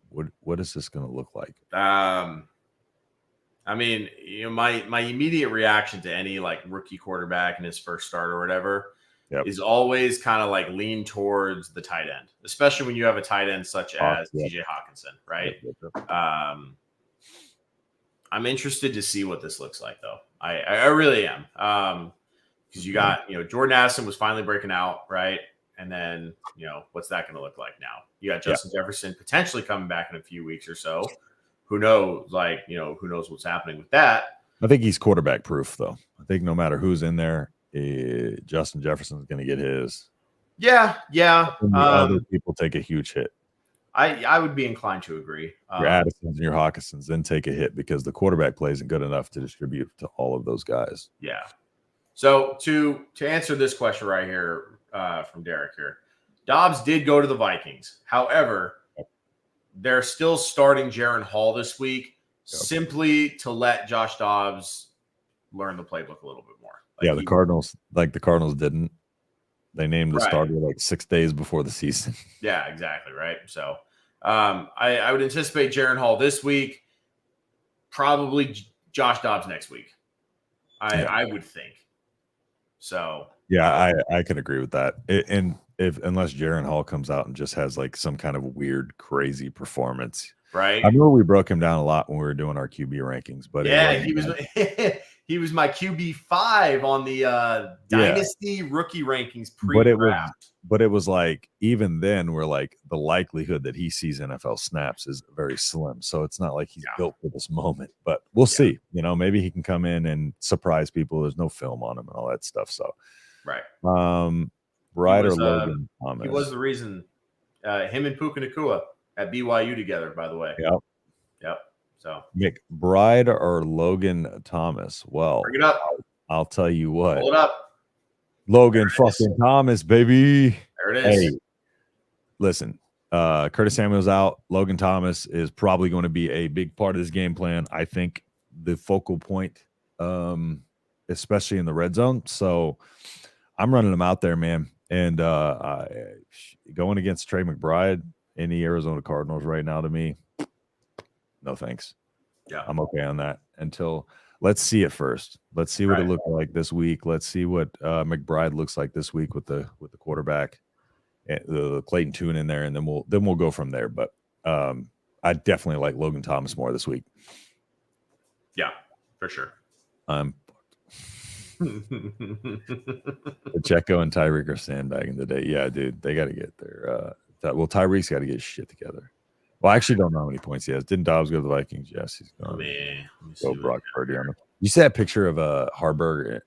what is this going to look like? I mean, my immediate reaction to any like rookie quarterback in his first start or whatever is always kind of like lean towards the tight end, especially when you have a tight end such as TJ Hawkinson, right? I'm interested to see what this looks like, though. I really am, because you got Jordan Addison was finally breaking out, right? And then what's that going to look like now? You got Justin Jefferson potentially coming back in a few weeks or so. who knows? Like, who knows what's happening with that? I think he's quarterback proof, though. I think no matter who's in there, Justin Jefferson's going to get his. Yeah. And the other people take a huge hit. I would be inclined to agree. Your Addisons and your Hawkinsons then take a hit because the quarterback play isn't good enough to distribute to all of those guys. Yeah. So to answer this question right here from Derek here, Dobbs did go to the Vikings. However, they're still starting Jaron Hall this week simply to let Josh Dobbs learn the playbook a little bit more. Like the Cardinals didn't. They named the starter like 6 days before the season. Yeah, exactly. Right. So I would anticipate Jaron Hall this week, probably Josh Dobbs next week. I would think. So yeah, I could agree with that. Unless Jaron Hall comes out and just has like some kind of weird, crazy performance. Right. I know we broke him down a lot when we were doing our QB rankings, but he was he was my QB5 on the Dynasty rookie rankings pre-draft. But it was like, even then, we're like, the likelihood that he sees NFL snaps is very slim. So it's not like he's built for this moment. But we'll see. Maybe he can come in and surprise people. There's no film on him and all that stuff. So Bride or Logan Thomas. He was the reason him and Puka Nacua at BYU together, by the way. Yep. So McBride or Logan Thomas? Well, bring it up. I'll tell you what. Hold it up. Logan fucking Thomas, baby. There it is. Hey, listen, Curtis Samuel's out. Logan Thomas is probably going to be a big part of this game plan. I think the focal point, especially in the red zone. So I'm running him out there, man. And going against Trey McBride in the Arizona Cardinals right now, to me, no thanks. Yeah, I'm okay on that until let's see it first. Let's see what it looks like this week. Let's see what McBride looks like this week with the quarterback, the Clayton Tune in there, and then we'll go from there. But I definitely like Logan Thomas more this week. Yeah, for sure. Pacheco and Tyreek are sandbagging today. Yeah, dude, they got to get their. Tyreek's got to get his shit together. Well, I actually don't know how many points he has. Didn't Dobbs go to the Vikings? Yes, he's going. Go Brock Purdy on him. You see that picture of Harbaugh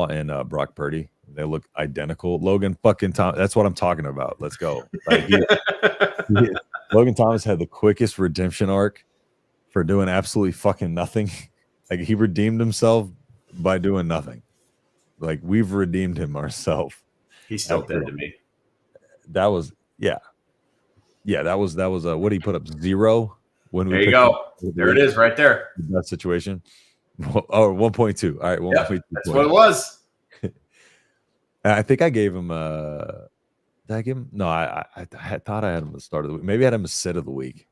and Brock Purdy? They look identical. Logan fucking Thomas. That's what I'm talking about. Let's go. Like Logan Thomas had the quickest redemption arc for doing absolutely fucking nothing. Like, he redeemed himself by doing nothing. Like, we've redeemed him ourselves. He's still dead to me. That was that was what did he put up 0 when we there you go. There it is right there. That situation. Oh, 1.2. All right, 1.2. That's what it was. I think I gave him did I give him? No, I thought I had him at the start of the week. Maybe I had him as sit of the week.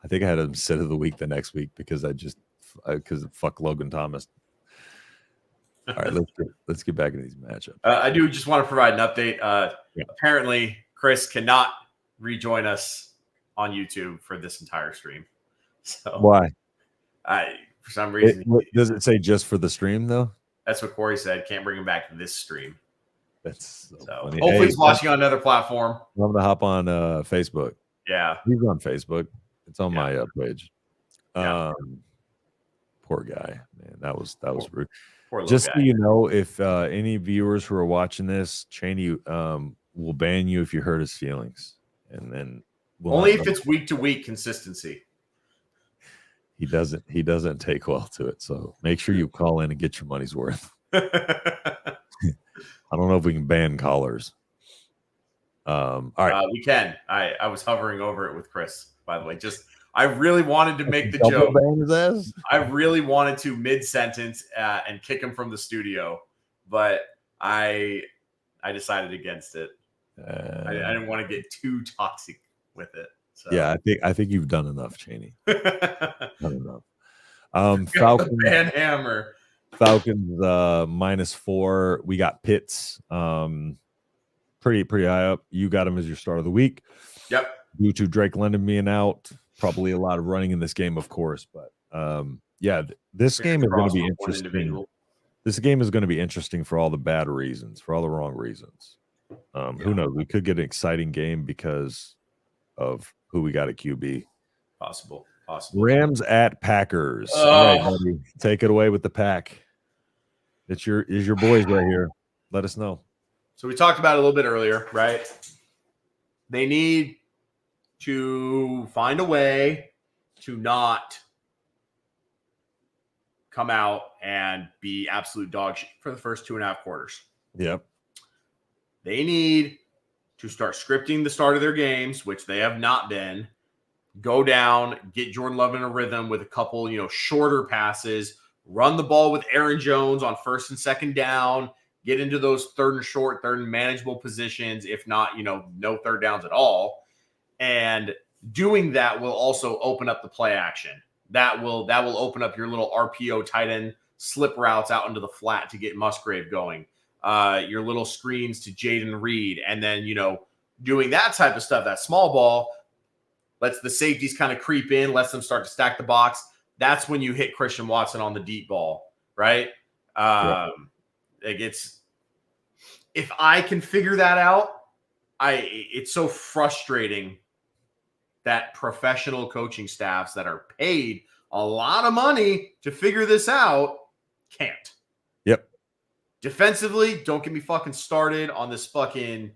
I think I had him sit of the week the next week because because fuck Logan Thomas. All right, let's get back into these matchups. I do just want to provide an update. Apparently, Chris cannot rejoin us on YouTube for this entire stream. So why? For some reason, does it say just for the stream though? That's what Corey said. Can't bring him back to this stream. That's so hopefully he's watching on another platform. I'm gonna hop on Facebook. Yeah, he's on Facebook. It's on my page. Yeah. Poor guy, man. That was rude. Just so you know, if any viewers who are watching this, Cheney will ban you if you hurt his feelings, and then only if it's week to week consistency. He doesn't take well to it, so make sure you call in and get your money's worth. I don't know if we can ban callers. All right, we can. I was hovering over it with Chris, by the way. I really wanted to make the joke. I really wanted to mid-sentence and kick him from the studio, but I decided against it. I didn't want to get too toxic with it. So. Yeah, I think you've done enough, Cheney. Done enough. Falcons hammer. Falcons -4. We got Pitts. Pretty high up. You got him as your start of the week. Yep. Due to Drake London being out. Probably a lot of running in this game, of course, but this game is going to be interesting. This game is going to be interesting for all the bad reasons, for all the wrong reasons. Who knows? We could get an exciting game because of who we got at QB. Possible. Rams at Packers. All right, buddy. Take it away with the pack. Is your boys right here. Let us know. So we talked about it a little bit earlier, right? They need to find a way to not come out and be absolute dog shit for the first 2.5 quarters. Yep. They need to start scripting the start of their games, which they have not been. Go down, get Jordan Love in a rhythm with a couple, shorter passes, run the ball with Aaron Jones on first and second down, get into those third and short, third and manageable positions, if not, no third downs at all. And doing that will also open up the play action. That will open up your little RPO tight end slip routes out into the flat to get Musgrave going. Your little screens to Jaden Reed. And then, doing that type of stuff, that small ball, lets the safeties kind of creep in, lets them start to stack the box. That's when you hit Christian Watson on the deep ball, right? If I can figure that out, it's so frustrating that professional coaching staffs that are paid a lot of money to figure this out can't. Yep. Defensively, don't get me fucking started on this fucking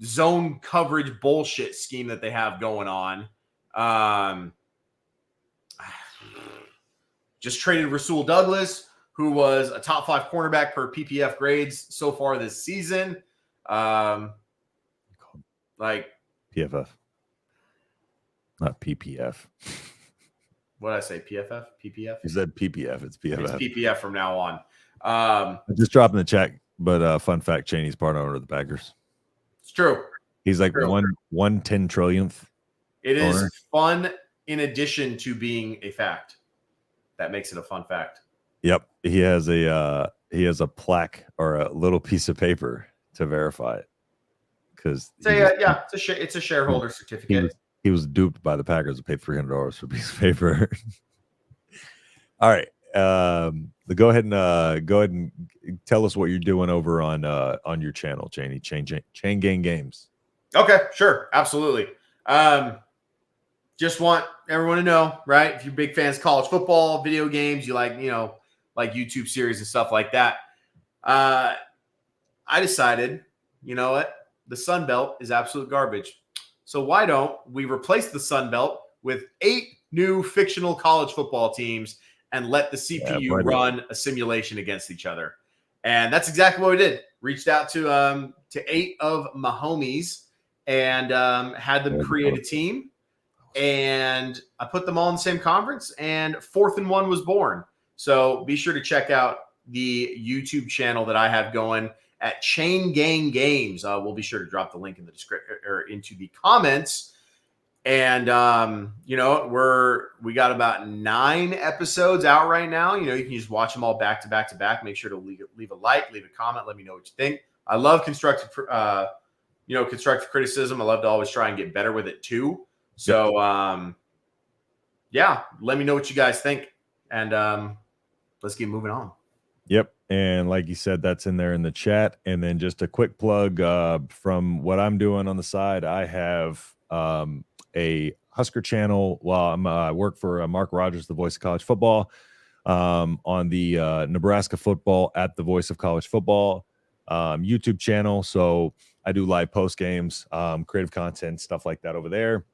zone coverage bullshit scheme that they have going on. Just traded Rasul Douglas, who was a top 5 cornerback per PPF grades so far this season. Like PFF, not PPF. What did I say? PFF? PPF? You said PPF. It's PFF. It's PPF from now on. I just dropped in the chat, but fun fact, Cheney's part owner of the Packers. It's true. He's like True. 1/10 trillionth. It is owner. fun in addition to being a fact. That makes it a fun fact. Yep. He has a plaque or a little piece of paper to verify it. Because it's a shareholder certificate. He was duped by the Packers to pay $300 for a piece of paper. All right. Go ahead and tell us what you're doing over on your channel, Cheney. Chain Gang Games. Okay, sure, absolutely. Just want everyone to know, right? If you're big fans of college football, video games, you like YouTube series and stuff like that. I decided, you know what? The Sun Belt is absolute garbage. So why don't we replace the Sun Belt with 8 new fictional college football teams and let the CPU run a simulation against each other? And that's exactly what we did. Reached out to 8 of my homies and had them create a team. And I put them all in the same conference, and 4th and 1 was born. So be sure to check out the YouTube channel that I have going at Chain Gang Games. We'll be sure to drop the link in the description or into the comments. And we got about 9 episodes out right now. You can just watch them all back to back to back. Make sure to leave a like, leave a comment, let me know what you think. I love constructive criticism. I love to always try and get better with it too. So, let me know what you guys think, and let's keep moving on. Yep. And like you said, that's in there in the chat. And then just a quick plug from what I'm doing on the side. I have a Husker channel. Well, I work for Mark Rogers, the voice of college football, on the Nebraska football at the voice of college football YouTube channel. So I do live post games, creative content, stuff like that over there.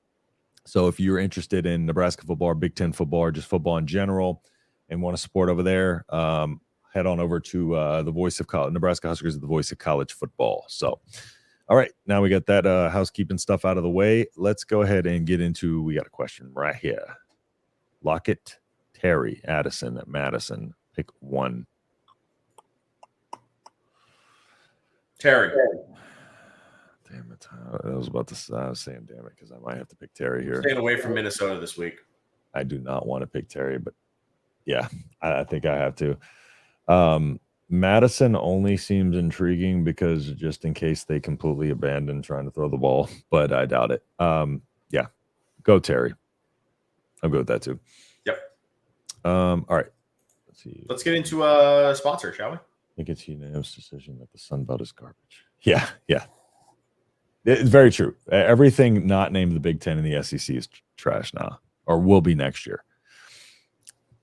So if you're interested in Nebraska football or Big Ten football or just football in general and want to support over there, head on over to the voice of college. Nebraska Huskers is the voice of college football. So, all right, now we got that housekeeping stuff out of the way. Let's go ahead and get into, we got a question right here. Lockett, Terry, Addison, Madison. Pick one. Terry. Damn it. I was about to say, I was saying damn it, because I might have to pick Terry here. Staying away from Minnesota this week. I do not want to pick Terry, but yeah, I think I have to. Madison only seems intriguing because just in case they completely abandon trying to throw the ball, but I doubt it. Yeah, go Terry. I'll go with that too. Yep. All right. Let's see. Let's get into a sponsor, shall we? I think it's unanimous decision that the Sun Belt is garbage. Yeah. It's very true. Everything not named the Big Ten in the SEC is trash now, or will be next year.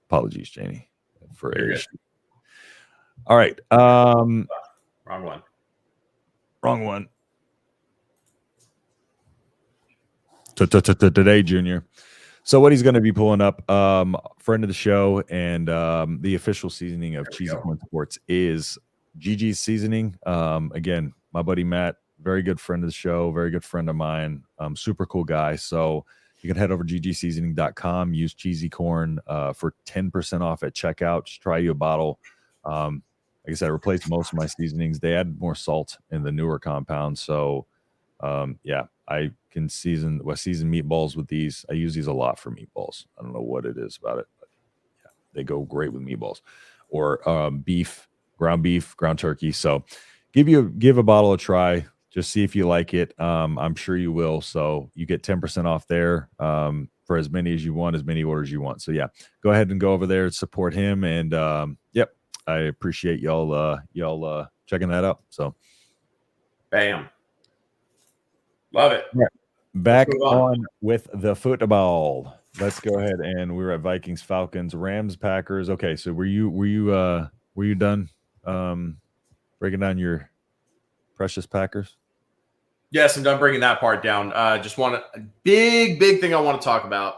Apologies, Janie, for age. All right. Wrong one. Wrong one. Today, Junior. So what he's going to be pulling up, friend of the show, and the official seasoning of CheesyCorn Sports is GG's seasoning. Again, my buddy Matt, very good friend of the show, very good friend of mine, super cool guy. So you can head over to ggseasoning.com, use CheesyCorn for 10% off at checkout. Just try you a bottle. Like I said, I replaced most of my seasonings. They add more salt in the newer compound. So yeah, I can season meatballs with these. I use these a lot for meatballs. I don't know what it is about it, but yeah, they go great with meatballs or beef, ground turkey. So give a bottle a try. Just see if you like it. I'm sure you will. So you get 10% off there for as many as you want, as many orders you want. So yeah, go ahead and go over there and support him. And yep, I appreciate y'all checking that out. So bam. Love it. Yeah. Back on with the football. Let's go ahead, and we were at Vikings, Falcons, Rams, Packers. Okay, so were you done breaking down your precious Packers? Yes, I'm done breaking that part down. Just want a big thing I want to talk about.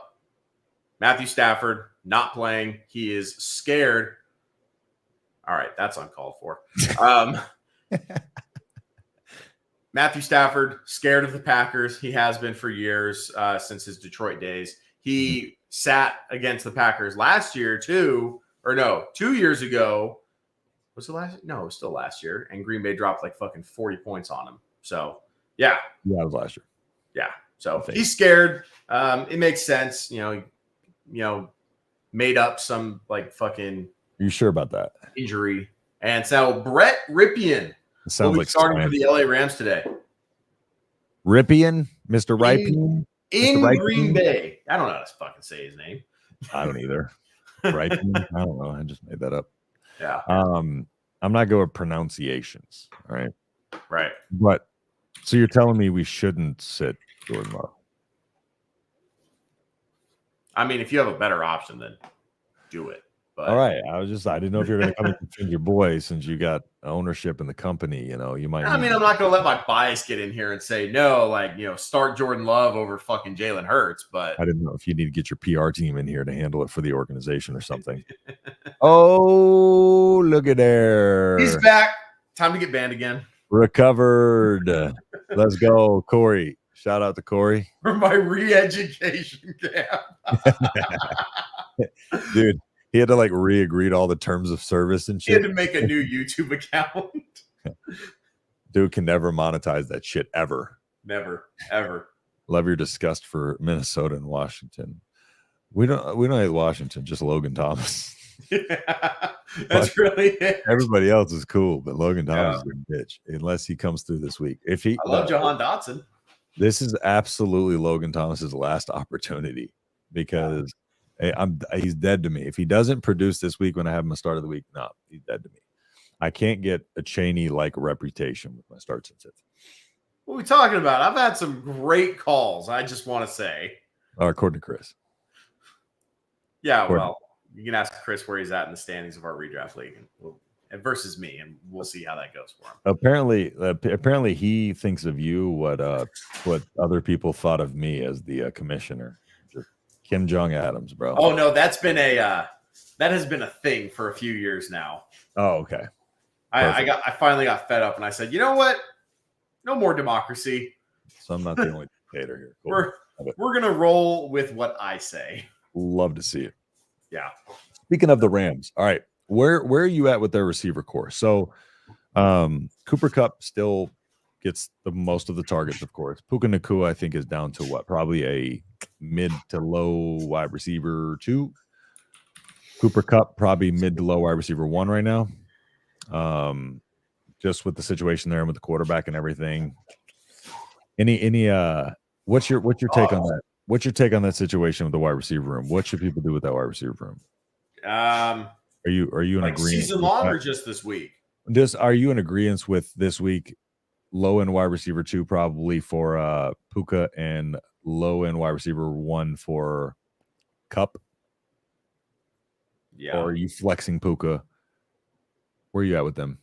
Matthew Stafford not playing. He is scared. All right, that's uncalled for. Matthew Stafford, scared of the Packers. He has been for years, since his Detroit days. He sat against the Packers last year, too. Or no, 2 years ago. Was it last? No, it was still last year. And Green Bay dropped like fucking 40 points on him. So, yeah. Yeah, it was last year. Yeah. So he's scared. It makes sense. You know, made up some like fucking. Are you sure about that? Injury. And so Brett Ripien. It sounds like starting for the LA Rams today. Ripien, Mr. Ripien in Green Bay. I don't know how to fucking say his name. I don't either. Ripien? I don't know. I just made that up. Yeah. I'm not good with pronunciations. All right. Right. But so you're telling me we shouldn't sit Jordan Love? I mean, if you have a better option, then do it. But all right. I didn't know if you were going to come and defend your boy since you got ownership in the company. You know, you might. I mean, I'm not going to let my bias get in here and say no, like, start Jordan Love over fucking Jalen Hurts. But I didn't know if you need to get your PR team in here to handle it for the organization or something. Oh, look at there. He's back. Time to get banned again. Recovered. Let's go, Corey. Shout out to Corey. For my re-education camp. Dude. He had to like re-agree to all the terms of service and shit. He had to make a new YouTube account. Dude can never monetize that shit ever. Never, ever. Love your disgust for Minnesota and Washington. We don't hate Washington, just Logan Thomas. Yeah, that's really it. Everybody else is cool, but Logan Thomas is a bitch unless he comes through this week. I love Jahan Dotson. This is absolutely Logan Thomas's last opportunity because. He's dead to me. If he doesn't produce this week when I have him a start of the week, no, he's dead to me. I can't get a Cheney-like reputation with my starts and sits. What are we talking about? I've had some great calls, I just want to say. According to Chris. Yeah, well, you can ask Chris where he's at in the standings of our redraft league and versus me, and we'll see how that goes for him. Apparently he thinks of you what other people thought of me as the commissioner. Kim Jong Adams, bro. Oh no, that has been a thing for a few years now. Oh, okay. I finally got fed up and I said, you know what? No more democracy. So I'm not the only dictator here. Cool. We're gonna roll with what I say. Love to see it. Yeah. Speaking of the Rams, all right, where are you at with their receiver core? So Cooper Kupp still gets the most of the targets, of course. Puka Nacua, I think, is down to what? Probably a mid to low wide receiver 2. Cooper Kupp, probably mid to low wide receiver 1 right now. Just with the situation there and with the quarterback and everything. What's your take on that? What's your take on that situation with the wide receiver room? What should people do with that wide receiver room? Are you in agreement? Season long or just this week? Are you in agreement with this week? low end wide receiver 2 probably for Puka and low end wide receiver 1 for Cup? Yeah. Or are you flexing Puka? Where are you at with them?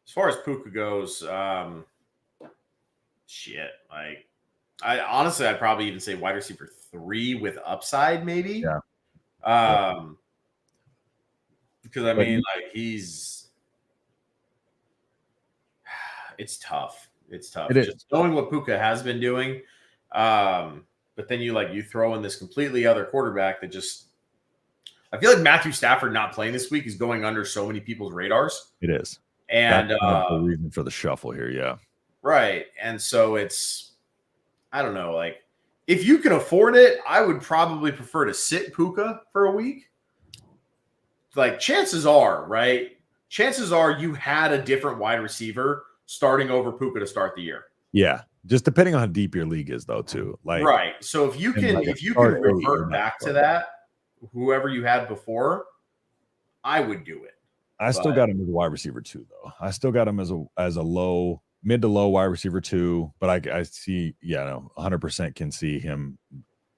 As far as Puka goes, shit. Like, I'd probably even say wide receiver 3 with upside, maybe. Yeah. Because I mean, like, it's tough. It's tough. It is. Just knowing what Puka has been doing. But then you throw in this completely other quarterback that just, I feel like Matthew Stafford not playing this week is going under so many people's radars. It is. And that's the reason for the shuffle here. Yeah. Right. And so it's, I don't know, like, if you can afford it, I would probably prefer to sit Puka for a week. Like, chances are, right? Chances are you had a different wide receiver starting over Puka to start the year. Yeah. Just depending on how deep your league is, though, too. Like, right. So if you can revert back to that, whoever you had before, I would do it. I still got him as a wide receiver 2, though. I still got him as a low, mid to low wide receiver 2, but I see, 100% can see him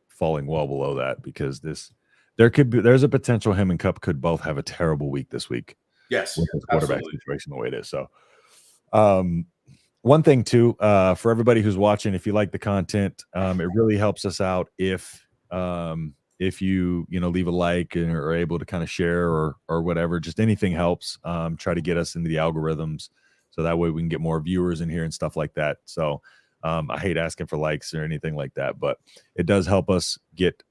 falling well below that because there's a potential him and Cup could both have a terrible week this week. Yes, with this quarterback situation the way it is. So, one thing too, for everybody who's watching, if you like the content, it really helps us out if you leave a like and are able to kind of share or whatever. Just anything helps. Try to get us into the algorithms so that way we can get more viewers in here and stuff like that. So I hate asking for likes or anything like that, but it does help us get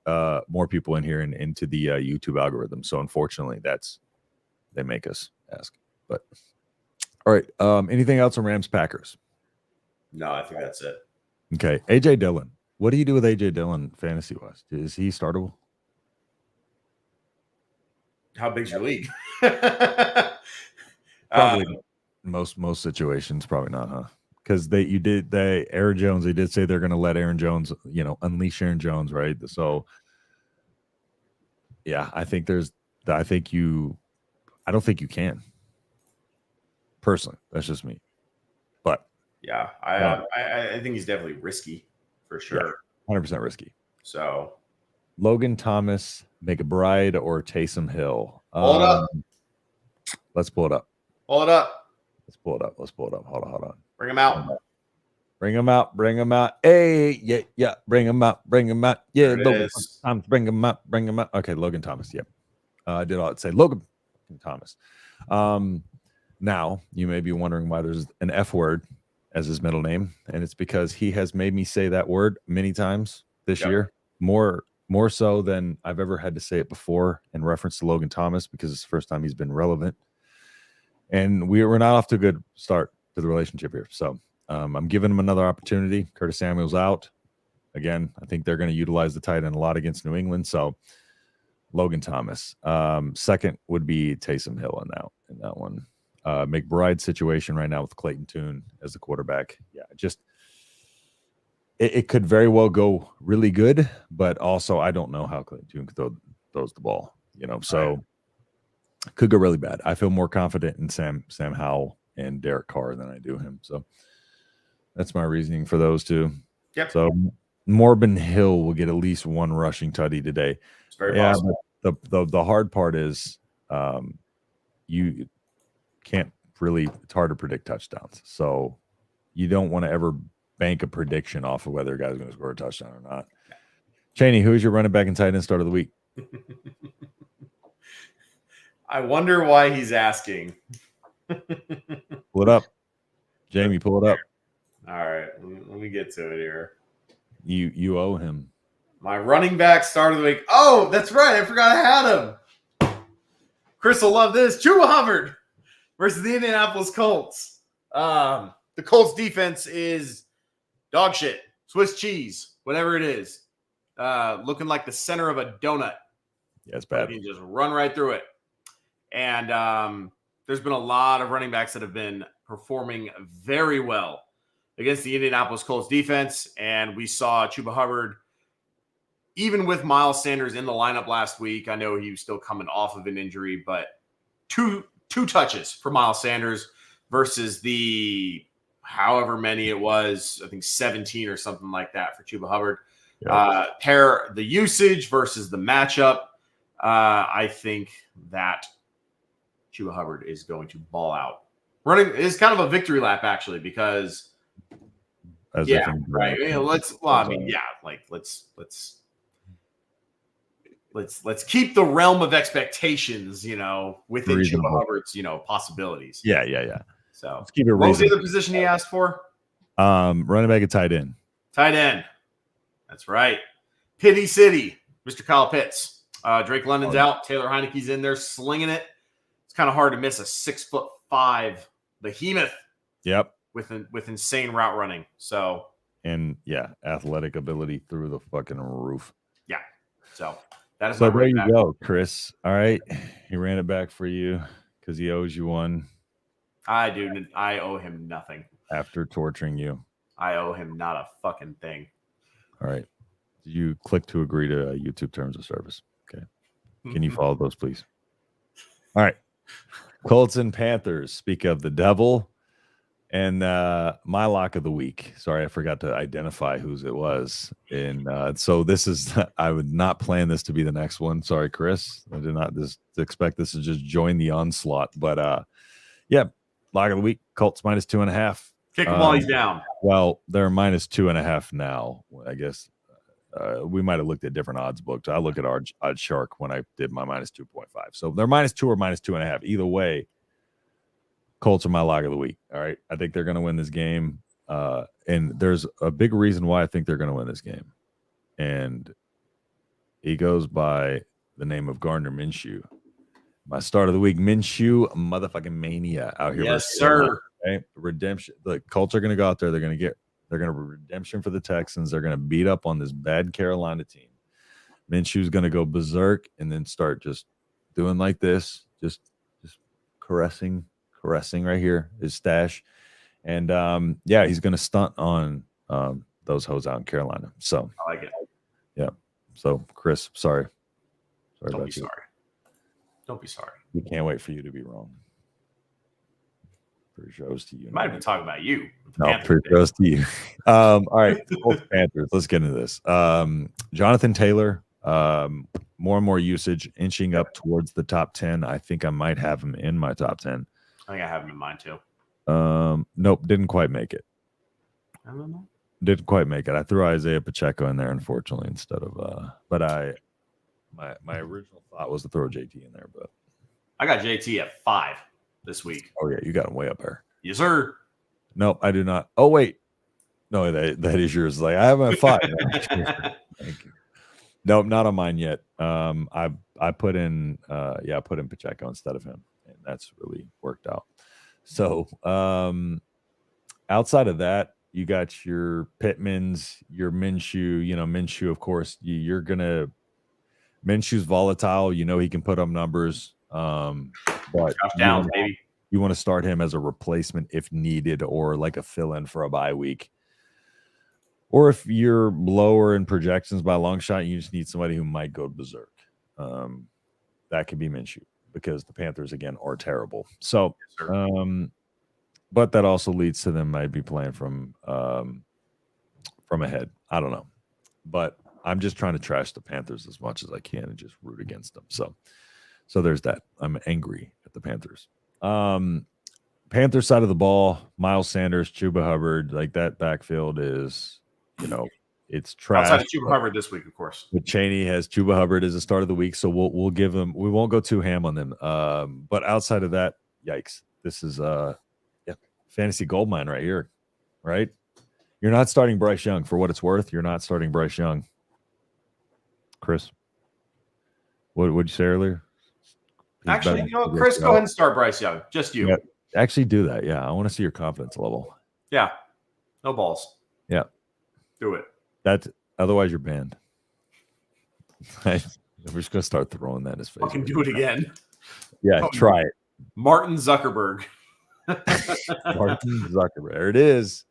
more people in here and into the YouTube algorithm. So unfortunately, they make us ask. But all right, anything else on Rams Packers? No, I think that's it. Okay, AJ Dillon. What do you do with AJ Dillon fantasy wise? Is he startable? How big's your league? Probably most situations, probably not, huh? Because Aaron Jones, they did say they're going to let Aaron Jones, unleash Aaron Jones, right? So, yeah, I don't think you can. Personally, that's just me. But yeah, I think he's definitely risky for sure. Yeah, 100% risky. So, Logan Thomas, McBride, or Taysom Hill? Pull it up. Let's pull it up. Pull it up. Let's pull it up. Hold on. Bring him out. Bring him out. Hey, yeah. Bring him out. Yeah, Logan Thomas. Bring him out. Okay, Logan Thomas. Yep. I did all say Logan Thomas. Now you may be wondering why there's an F word as his middle name, and it's because he has made me say that word many times this year, more so than I've ever had to say it before in reference to Logan Thomas, because it's the first time he's been relevant. And we're not off to a good start to the relationship here. So I'm giving him another opportunity. Curtis Samuel's out. Again, I think they're going to utilize the tight end a lot against New England. So Logan Thomas. Second would be Taysom Hill in that one. McBride situation right now with Clayton Tune as the quarterback. Yeah, it could very well go really good, but also I don't know how Clayton Tune throws the ball. So could go really bad. I feel more confident in Sam Howell and Derek Carr than I do him. So that's my reasoning for those two. Yep. So Morbin Hill will get at least one rushing tutty today. It's very possible. The hard part is you can't really, it's hard to predict touchdowns. So you don't want to ever bank a prediction off of whether a guy's going to score a touchdown or not. Cheney, who is your running back and tight end start of the week? I wonder why he's asking. Pull it up. Jamie, pull it up. All right. Let me get to it here. You owe him. My running back start of the week. Oh, that's right. I forgot I had him. Chris will love this. Chuba Hubbard versus the Indianapolis Colts. The Colts defense is dog shit. Swiss cheese. Whatever it is. Looking like the center of a donut. Yeah, it's bad. You can just run right through it. And there's been a lot of running backs that have been performing very well against the Indianapolis Colts defense. And we saw Chuba Hubbard, even with Miles Sanders in the lineup last week. I know he was still coming off of an injury, but two touches for Miles Sanders versus the however many it was, I think 17 or something like that for Chuba Hubbard. Yep. Pair the usage versus the matchup. I think that Chuba Hubbard is going to ball out. Running is kind of a victory lap, actually, because As right. Let's keep the realm of expectations, within reasonable. Chuba Hubbard's, possibilities. Yeah. So let's keep it what was the reasonable. other position he asked for? Running back and tight end. Tight end. That's right. Pitty City, Mr. Kyle Pitts. Drake London's out. Taylor Heineke's in there slinging it. It's kind of hard to miss a 6'5" behemoth. Yep. With insane route running. So athletic ability through the fucking roof. Yeah. So that is so there you go, Chris. All right, he ran it back for you because he owes you one. I owe him nothing. After torturing you, I owe him not a fucking thing. All right. Did you click to agree to YouTube terms of service? Okay. Can you follow those, please? All right. Colts and Panthers. Speak of the devil. And my lock of the week. Sorry, I forgot to identify whose it was. And so this is, I would not plan this to be the next one. Sorry, Chris. I did not expect this to just join the onslaught. But lock of the week. Colts minus 2.5. Kick him while he's down. Well, they're minus 2.5 now. I guess we might have looked at different odds books. I look at Odd Shark when I did my minus 2.5. So they're minus 2 or minus 2.5. Either way, Colts are my lock of the week. All right. I think they're going to win this game. And there's a big reason why I think they're going to win this game. And he goes by the name of Gardner Minshew. My start of the week, Minshew motherfucking mania out here. Yes, sir. Okay. Redemption. The Colts are going to go out there. They're going to redemption for the Texans. They're going to beat up on this bad Carolina team. Minshew's going to go berserk and then start just doing like this, just caressing right here, his stash. And he's going to stunt on those hoes out in Carolina. So I like it. Yeah. So Chris, sorry. Don't be sorry. Don't be sorry. We can't wait for you to be wrong. Pretty sure it was to you. Might have been talking about you. No, pretty sure it was to you. All right. Panthers. Let's get into this. Jonathan Taylor, more and more usage, inching up towards the top 10. I think I might have him in my top 10. I think I have him in mind too. Nope, didn't quite make it. I don't know. Didn't quite make it. I threw Isaiah Pacheco in there, unfortunately, instead of my original thought was to throw JT in there, but I got JT at 5 this week. Oh yeah, you got him way up there. Yes, sir. Nope, I do not. Oh wait, no, that is yours. Like I have him at 5. Thank you. Nope, not on mine yet. I put in Pacheco instead of him, and that's really worked out. So outside of that, you got your Pittmans, your Minshew. Minshew, of course, Minshew's volatile. He can put up numbers. But down, baby. You want to start him as a replacement if needed, or like a fill-in for a bye week. Or if you're lower in projections by a long shot, you just need somebody who might go berserk. That could be Minshew, because the Panthers again are terrible. So, but that also leads to them might be playing from ahead. I don't know, but I'm just trying to trash the Panthers as much as I can and just root against them. So there's that. I'm angry at the Panthers. Panthers side of the ball, Miles Sanders, Chuba Hubbard, like that backfield is, it's trash. Outside of Chuba Hubbard this week, of course. But Chaney has Chuba Hubbard as the start of the week, so we'll give them. We won't go too ham on them. But outside of that, yikes! This is fantasy goldmine right here, right? You're not starting Bryce Young for what it's worth. You're not starting Bryce Young. Chris, what would you say earlier? Actually, Chris, go ahead and start Bryce Young. Just you. Yeah, actually do that. Yeah, I want to see your confidence level. Yeah. No balls. Yeah. Do it. Otherwise you're banned. We're just gonna start throwing that in his face. Fucking do it again. Yeah, try it. Martin Zuckerberg. Martin Zuckerberg. There it is.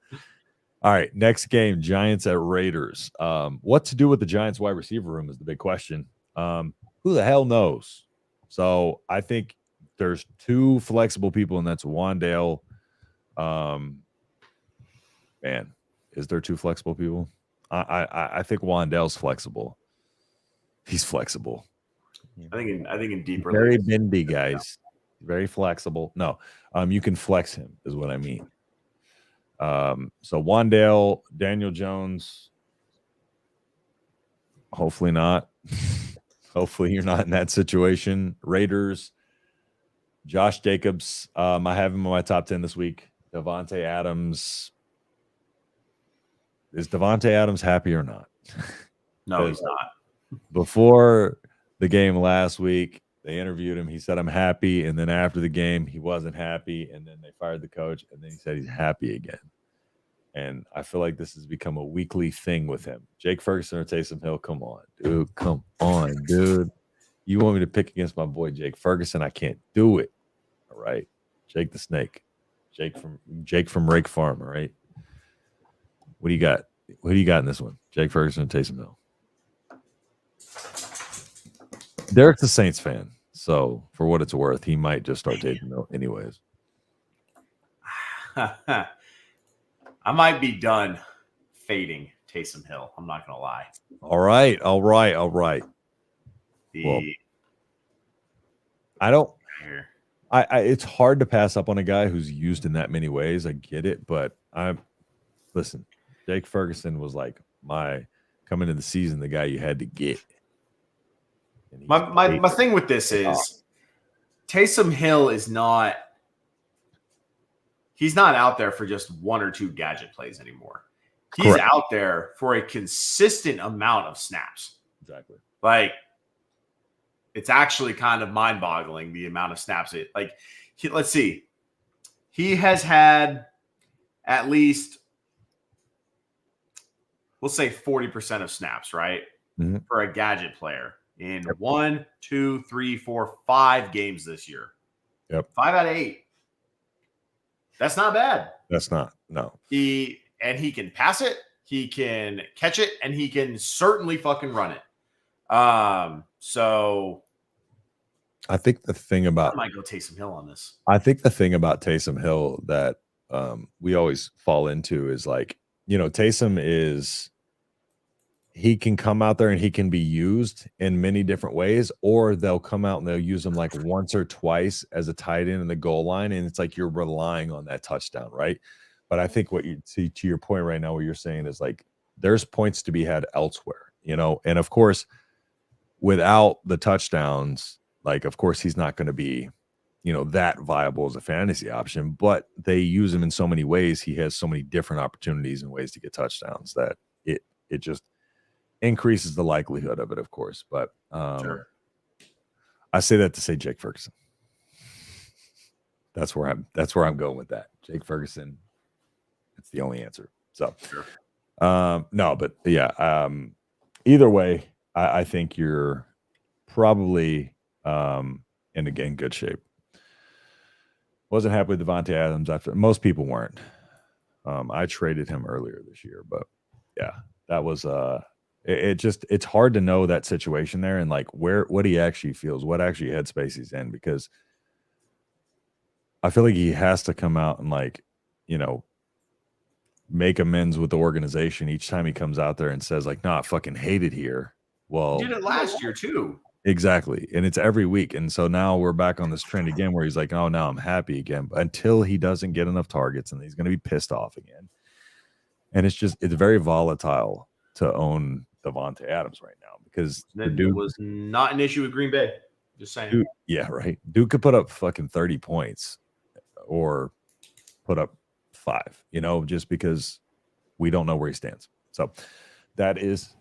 All right, next game, Giants at Raiders. What to do with the Giants wide receiver room is the big question. Who the hell knows? So I think there's 2 flexible people, and that's Wandale Man, is there two flexible people? I think Wandell's flexible. He's flexible. I think in deeper Very leagues. bendy, guys. Very flexible. No, you can flex him, is what I mean. So Wandale, Daniel Jones. Hopefully not. Hopefully you're not in that situation. Raiders, Josh Jacobs. I have him in my top 10 this week. Devontae Adams. Is Devontae Adams happy or not? No, he's not. Before the game last week, they interviewed him. He said, I'm happy. And then after the game, he wasn't happy. And then they fired the coach. And then he said he's happy again. And I feel like this has become a weekly thing with him. Jake Ferguson or Taysom Hill, come on, dude. Come on, dude. You want me to pick against my boy Jake Ferguson? I can't do it. All right. Jake the Snake. Jake from Rake Farm, all right? What do you got? Who do you got in this one? Jake Ferguson or Taysom Hill? Derek's a Saints fan, so for what it's worth, he might just start Taysom Hill anyways. I might be done fading Taysom Hill. I'm not going to lie. All right. Well, I don't. It's hard to pass up on a guy who's used in that many ways. I get it, but listen. Jake Ferguson was like coming into the season, the guy you had to get. My thing with this is Taysom Hill is not. He's not out there for just one or two gadget plays anymore. He's Correct. out there for a consistent amount of snaps. Exactly. Like, it's actually kind of mind-boggling the amount of snaps. Let's see. He has had at least, we'll say 40% of snaps, right? Mm-hmm. For a gadget player in 1, 2, 3, 4, 5 games this year. Yep. 5 out of 8. That's not bad. That's not, no. He can pass it, he can catch it, and he can certainly fucking run it. So I think the thing about I might go Taysom Hill on this. I think the thing about Taysom Hill that we always fall into is like, Taysom he can come out there and he can be used in many different ways, or they'll come out and they'll use him like once or twice as a tight end in the goal line. And it's like you're relying on that touchdown, right? But I think what you see to your point right now, what you're saying is like there's points to be had elsewhere, and of course, without the touchdowns, like, of course, he's not going to be, that viable as a fantasy option, but they use him in so many ways. He has so many different opportunities and ways to get touchdowns that it just increases the likelihood of it, of course. But Sure. I say that to say Jake Ferguson. That's where I'm going with that. Jake Ferguson. It's the only answer. So, Sure. No, but yeah. Either way, I think you're probably in again good shape. Wasn't happy with Devontae Adams after most people weren't. I traded him earlier this year, but yeah, that was it's hard to know that situation there and like what he actually feels, what actually headspace he's in, because I feel like he has to come out and like, make amends with the organization each time he comes out there and says like, "No, I fucking hate it here." Well, He did it last year too. Exactly. And it's every week. And so now we're back on this trend again where he's like, "Oh, now I'm happy again." But until he doesn't get enough targets, and he's going to be pissed off again. And it's very volatile to own Devontae Adams right now, because Then it was not an issue with Green Bay. Just saying. Yeah, right. Dude could put up fucking 30 points or put up 5, just because we don't know where he stands. So that is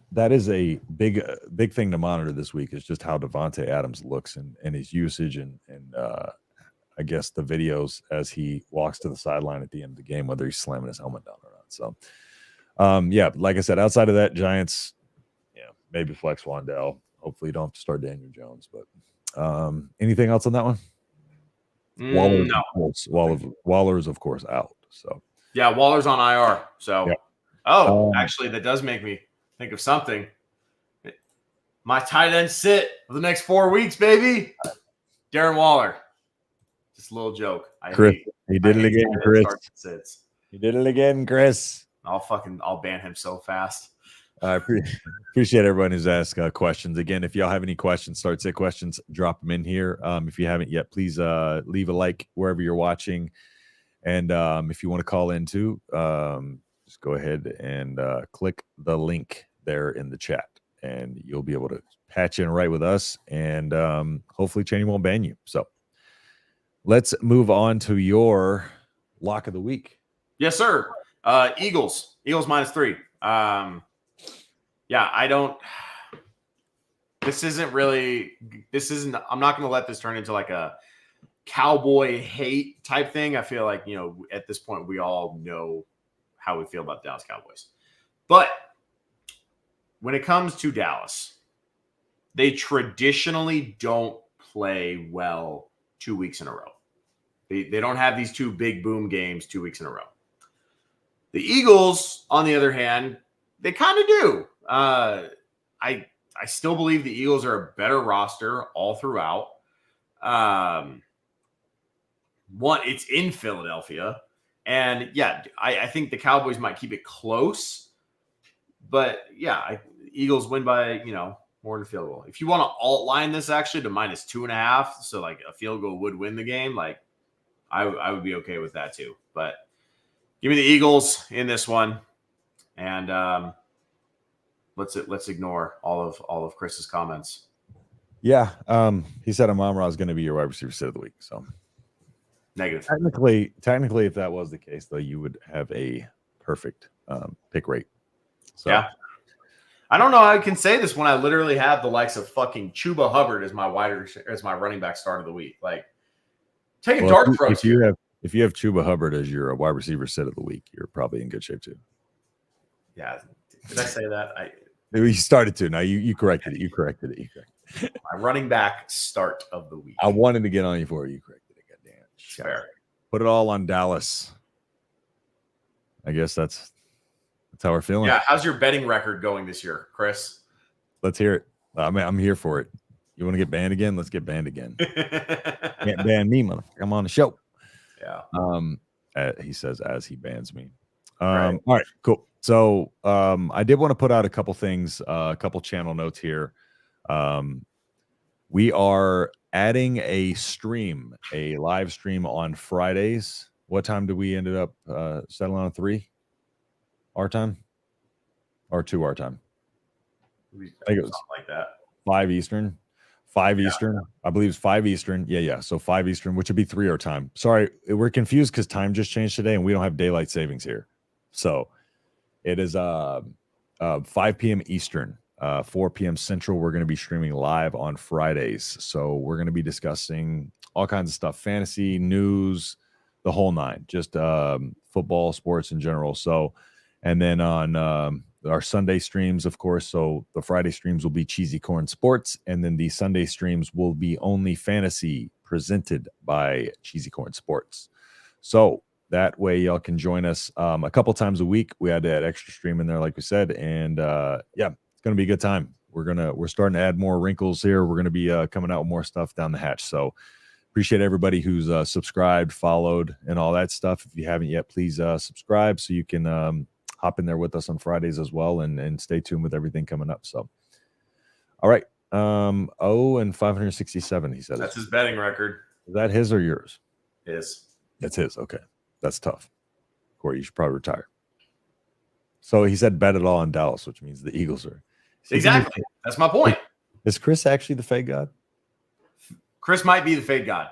a big thing to monitor this week, is just how Devontae Adams looks and his usage and I guess the videos as he walks to the sideline at the end of the game, whether he's slamming his helmet down or not. So yeah, like I said, outside of that, Giants, maybe flex Wandell. Hopefully you don't have to start Daniel Jones, but anything else on that one? No. Waller's of course out. So yeah, Waller's on IR. So yeah. Actually, that does make me think of something. My tight end sit for the next 4 weeks, baby. Darren Waller. Just a little joke. He did it again, Chris. He did it again, Chris. I'll ban him so fast. I appreciate everyone who's asked questions. Again, if y'all have any questions, start say questions, drop them in here. If you haven't yet, please leave a like wherever you're watching. And if you want to call in too, just go ahead and click the link there in the chat, and you'll be able to patch in right with us. And hopefully Cheney won't ban you. So let's move on to your lock of the week. Yes, sir. Eagles -3. Yeah, I don't. This isn't. I'm not going to let this turn into like a cowboy hate type thing. I feel like, at this point, we all know how we feel about the Dallas Cowboys. But when it comes to Dallas, they traditionally don't play well 2 weeks in a row. They don't have these two big boom games 2 weeks in a row. The Eagles, on the other hand, they kind of do. I still believe the Eagles are a better roster all throughout. It's in Philadelphia. And, yeah, I think the Cowboys might keep it close. But, yeah, Eagles win by, more than a field goal. If you want to alt line this actually to -2.5, so like a field goal would win the game, like I would be okay with that too. But give me the Eagles in this one, and let's ignore all of Chris's comments. Yeah, he said Amon-Ra is going to be your wide receiver sit of the week. So negative. Technically, if that was the case, though, you would have a perfect pick rate. So. Yeah. I don't know how I can say this when I literally have the likes of fucking Chuba Hubbard as my running back start of the week. Like, take a dark throw. If you have Chuba Hubbard as your wide receiver sit of the week, you're probably in good shape too. Yeah, did I say that? You started to. Now you corrected it. You corrected it. My running back start of the week. I wanted to get on you for it. You corrected it. Goddamn. Fair. Put it all on Dallas. I guess that's how we're feeling. Yeah. How's your betting record going this year, Chris? Let's hear it. I'm here for it. You want to get banned again? Let's get banned again. Can't ban me, motherfucker. I'm on the show. Yeah. He says as he bans me. Right. All right, cool. So I did want to put out a couple things, a couple channel notes here. We are adding a live stream on Fridays. What time did we ended up settling on? 3 our time or 2 our time? I think it was something like that. 5 Eastern. 5 Eastern. I believe it's 5 Eastern. Yeah. So 5 Eastern, which would be 3 our time. Sorry, we're confused because time just changed today and we don't have daylight savings here. So it is 5 p.m. Eastern, 4 p.m. Central. We're going to be streaming live on Fridays. So we're going to be discussing all kinds of stuff, fantasy, news, the whole nine, just football, sports in general. So, and then on our Sunday streams, of course. So the Friday streams will be CheesyCorn Sports, and then the Sunday streams will be only fantasy presented by CheesyCorn Sports. So that way y'all can join us a couple times a week. We had that extra stream in there, like we said, and yeah, it's gonna be a good time. We're starting to add more wrinkles here. We're gonna be coming out with more stuff down the hatch. So appreciate everybody who's subscribed, followed, and all that stuff. If you haven't yet, please subscribe so you can hop in there with us on Fridays as well, and stay tuned with everything coming up. So, all right. And 567, he says. That's his betting record. Is that his or yours? His. It's his. Okay. That's tough. Corey, you should probably retire. So he said bet it all on Dallas, which means the Eagles are. Exactly. That's my point. Is Chris actually the fade god? Chris might be the fade god.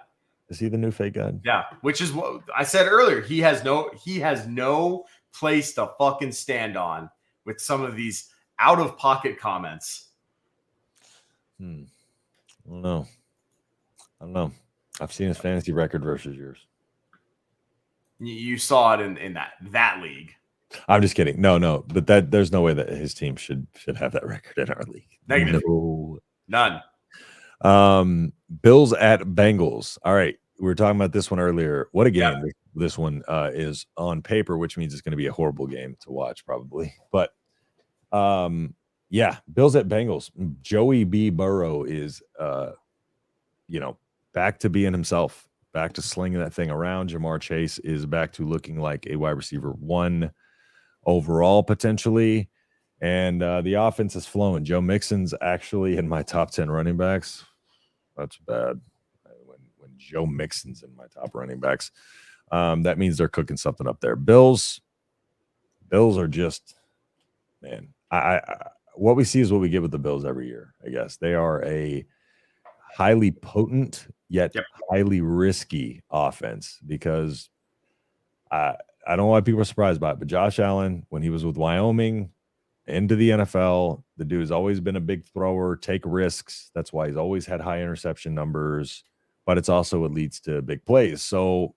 Is he the new fade god? Yeah, which is what I said earlier. He has no place to fucking stand on with some of these out of pocket comments. I don't know. I've seen his fantasy record versus yours. You saw it in that league. I'm just kidding. No, but there's no way that his team should have that record in our league. Negative. No. None. Bills at Bengals. All right. We were talking about this one earlier. What a game this one is on paper, which means it's going to be a horrible game to watch probably. But yeah, Bills at Bengals. Joey B. Burrow is back to being himself, back to slinging that thing around. Jamar Chase is back to looking like a wide receiver 1 overall potentially. And the offense is flowing. Joe Mixon's actually in my top 10 running backs. That's bad. When Joe Mixon's in my top running backs, that means they're cooking something up there. Bills are just, man, I what we see is what we get with the Bills every year, I guess. They are a highly potent yet highly risky offense because I don't know why people are surprised by it, but Josh Allen, when he was with Wyoming into the NFL, the dude has always been a big thrower, take risks. That's why he's always had high interception numbers, but it's also what leads to big plays. So,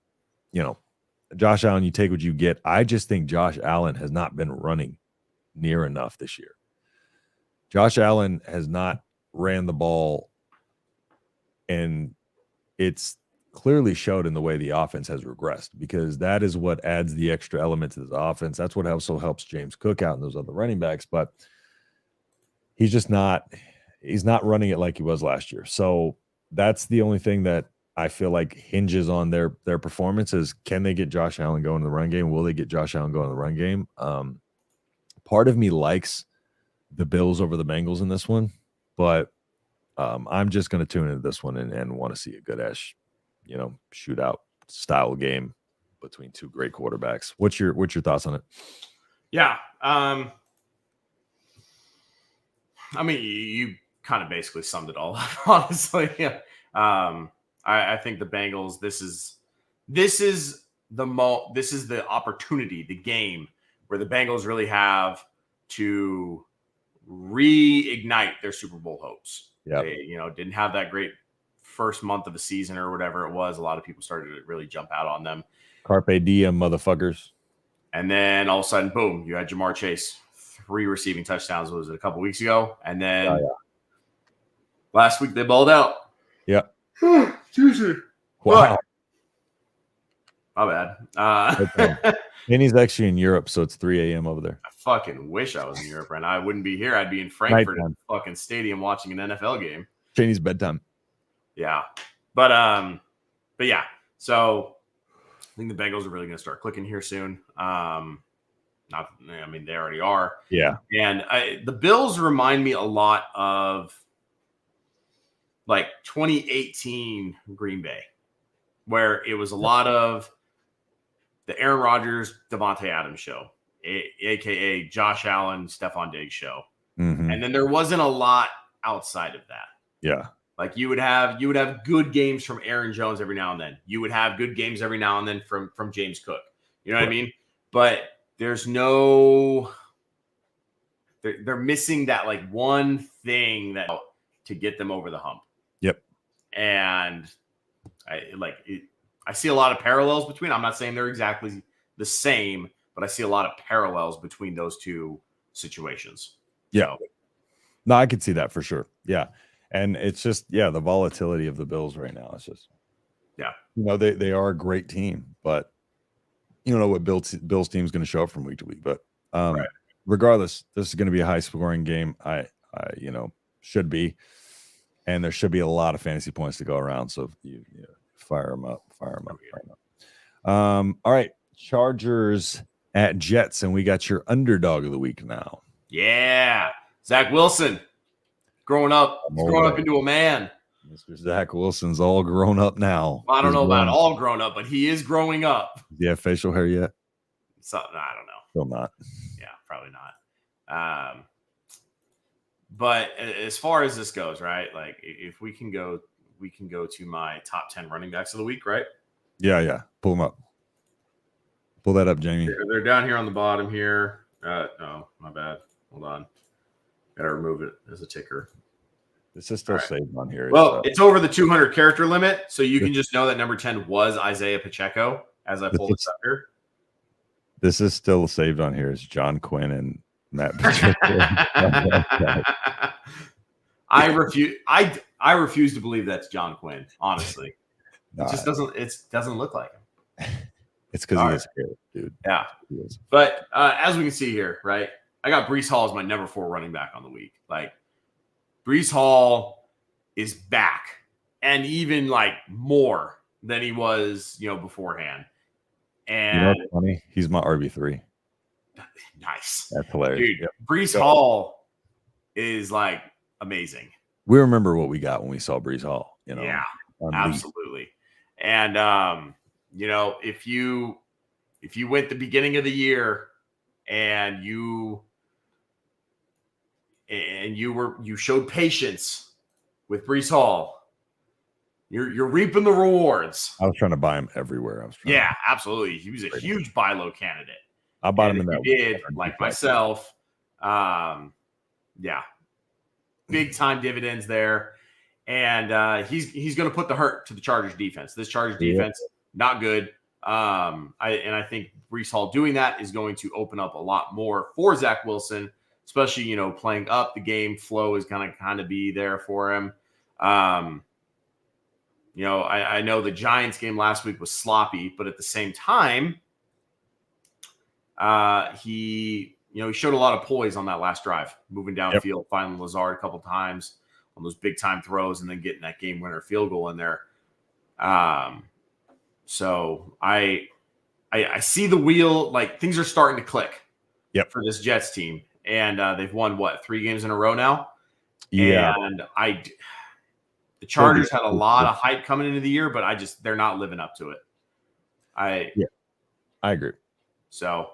Josh Allen, you take what you get. I just think Josh Allen has not been running near enough this year. Josh Allen has not ran the ball, and it's clearly showed in the way the offense has regressed, because that is what adds the extra element to the offense. That's what also helps James Cook out and those other running backs, but he's not running it like he was last year. So that's the only thing that I feel like hinges on their performance is, can they get Josh Allen going in the run game? Will they get Josh Allen going in the run game? Part of me likes the Bills over the Bengals in this one, but I'm just going to tune into this one and want to see a good ass, shootout style game between two great quarterbacks. What's your thoughts on it? Yeah. I mean, you kind of basically summed it all up, honestly. Yeah. I think the Bengals, this is the opportunity, the game where the Bengals really have to reignite their Super Bowl hopes. Yeah. They, didn't have that great first month of the season or whatever it was. A lot of people started to really jump out on them. Carpe diem, motherfuckers. And then all of a sudden, boom, you had Jamar Chase, 3 receiving touchdowns. Was it a couple weeks ago? And then last week they balled out. Yeah. Seriously. Wow. My bad. And he's actually in Europe, so it's 3 a.m. over there. I fucking wish I was in Europe right now. I wouldn't be here. I'd be in Frankfurt at the fucking stadium watching an NFL game. Cheney's bedtime. Yeah. But yeah. So I think the Bengals are really going to start clicking here soon. They already are. Yeah. And the Bills remind me a lot of like 2018 Green Bay, where it was a lot of the Aaron Rodgers, Devontae Adams show, a.k.a. Josh Allen, Stephon Diggs show. Mm-hmm. And then there wasn't a lot outside of that. Yeah. Like you would have good games from Aaron Jones every now and then. You would have good games every now and then from James Cook. You know what I mean? But there's no – they're missing that like one thing that to get them over the hump. Yep. And I see a lot of parallels between – I'm not saying they're exactly the same, but I see a lot of parallels between those two situations. Yeah. So. No, I could see that for sure. Yeah. And it's just, the volatility of the Bills right now. It's just, they are a great team, but you don't know what Bills team is going to show up from week to week. But regardless, this is going to be a high scoring game. I should be, and there should be a lot of fantasy points to go around. So you fire them up. All right, Chargers at Jets, and we got your underdog of the week now. Yeah, Zach Wilson. Growing up, he's growing up into a man. Mr. Zach Wilson's all grown up now. Well, I don't know about all grown up, but he is growing up. Do you have facial hair yet? So, I don't know. Still not. Yeah, probably not. But as far as this goes, right? Like, if we can go to my top 10 running backs of the week, right? Yeah. Pull them up. Pull that up, Jamie. They're down here on the bottom here. Oh, my bad. Hold on. Gotta remove it as a ticker. This is still saved on here. Well, it's over the 200 character limit, so you can just know that number 10 was Isaiah Pacheco as I pull this up here. This is still saved on here. It's John Quinn and Matt Pacheco. I refuse to believe that's John Quinn. Honestly, it just doesn't look like him. It's because he is scared, dude. Yeah, but as we can see here, right? I got Breece Hall as my number 4 running back on the week. Like, Breece Hall is back, and even like more than he was, beforehand. And what's funny? He's my RB3. Nice. That's hilarious. Dude, Brees Hall is like amazing. We remember what we got when we saw Brees Hall, Yeah, absolutely. And if you went the beginning of the year and you showed patience with Brees Hall, you're reaping the rewards. I was trying to buy him everywhere. Absolutely. He was a huge buy low candidate. I bought him in that. Did like myself, big time dividends there, and he's going to put the hurt to the Chargers defense. This Chargers defense not good. I think Brees Hall doing that is going to open up a lot more for Zach Wilson, especially playing up. The game flow is going to kind of be there for him. I know the Giants game last week was sloppy, but at the same time, he showed a lot of poise on that last drive, moving downfield, finding Lazard a couple times on those big time throws, and then getting that game winner field goal in there. So I see the wheel, like things are starting to click for this Jets team. And they've won 3 games in a row now. Yeah. And the Chargers had a lot of hype coming into the year, but they're not living up to it. I agree. So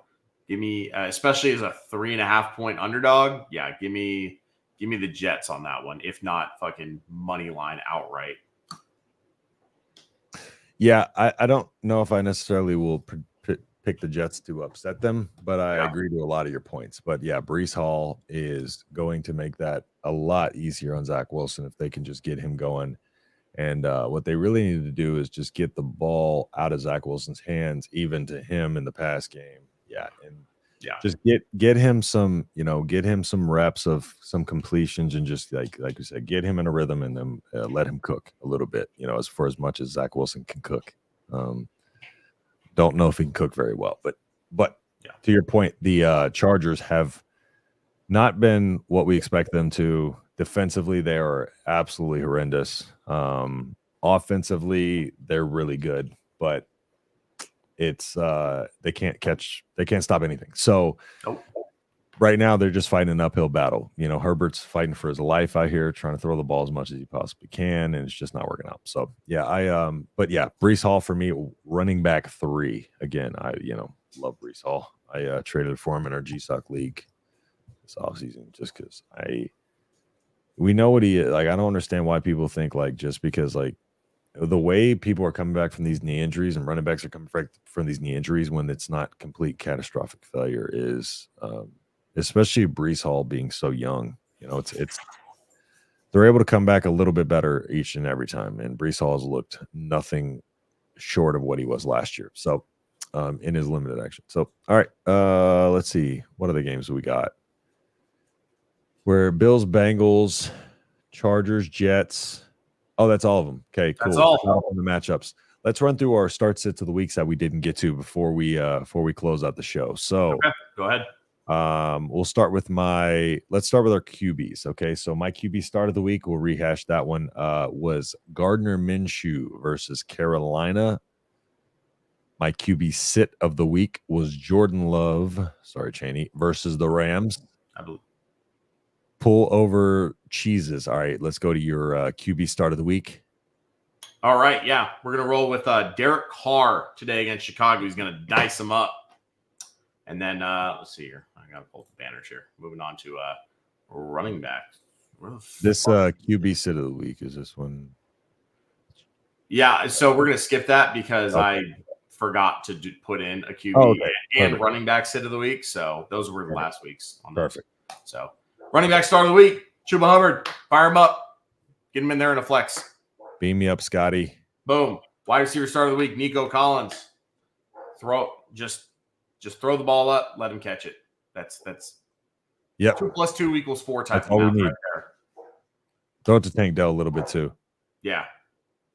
give me, especially as a 3.5 point underdog. Yeah. Give me the Jets on that one. If not, fucking money line outright. Yeah, I don't know if I necessarily will pick the Jets to upset them, but I agree to a lot of your points. But yeah, Brees Hall is going to make that a lot easier on Zach Wilson if they can just get him going. And what they really need to do is just get the ball out of Zach Wilson's hands, even to him in the pass game. Just get him some, get him some reps of some completions, and just like you said, get him in a rhythm, and then let him cook a little bit, as for as much as Zach Wilson can cook. Don't know if he can cook very well, but to your point, the Chargers have not been what we expect them to. Defensively, they are absolutely horrendous. Offensively, they're really good, but it's they can't stop anything. So right now they're just fighting an uphill battle. Herbert's fighting for his life out here, trying to throw the ball as much as he possibly can, and it's just not working out. So Brees Hall for me, running back 3 again. I love Brees Hall. I traded for him in our GSOC league this offseason just because we know what he is. Like, I don't understand why people think just because the way people are coming back from these knee injuries, and running backs are coming back from these knee injuries when it's not complete catastrophic failure, is especially Brees Hall being so young. It's they're able to come back a little bit better each and every time. And Brees Hall has looked nothing short of what he was last year. So in his limited action. So all right, let's see, what other games we got? Where Bills, Bengals, Chargers, Jets. Oh, that's all of them. Okay, cool. That's all the matchups. Let's run through our start sits of the weeks that we didn't get to before we close out the show. So go ahead. Let's start with our QBs. Okay, so my QB start of the week, we'll rehash that one. Was Gardner Minshew versus Carolina. My QB sit of the week was Jordan Love. Sorry, Cheney, versus the Rams. I believe. Pull over cheeses. All right, let's go to your QB start of the week. All right, yeah. We're going to roll with Derek Carr today against Chicago. He's going to dice them up. And then, let's see here. I got to pull the banners here. Moving on to running backs. This QB sit of the week, is this one? Yeah, so we're going to skip that because I forgot to put in a QB and running back sit of the week. So those were last week's. Perfect. So running back start of the week, Chuba Hubbard. Fire him up. Get him in there in a flex. Beam me up, Scotty. Boom. Wide receiver start of the week, Nico Collins. Just throw the ball up, let him catch it. That's 2 + 2 = 4 type of math right there. Throw it to Tank Dell a little bit too. Yeah.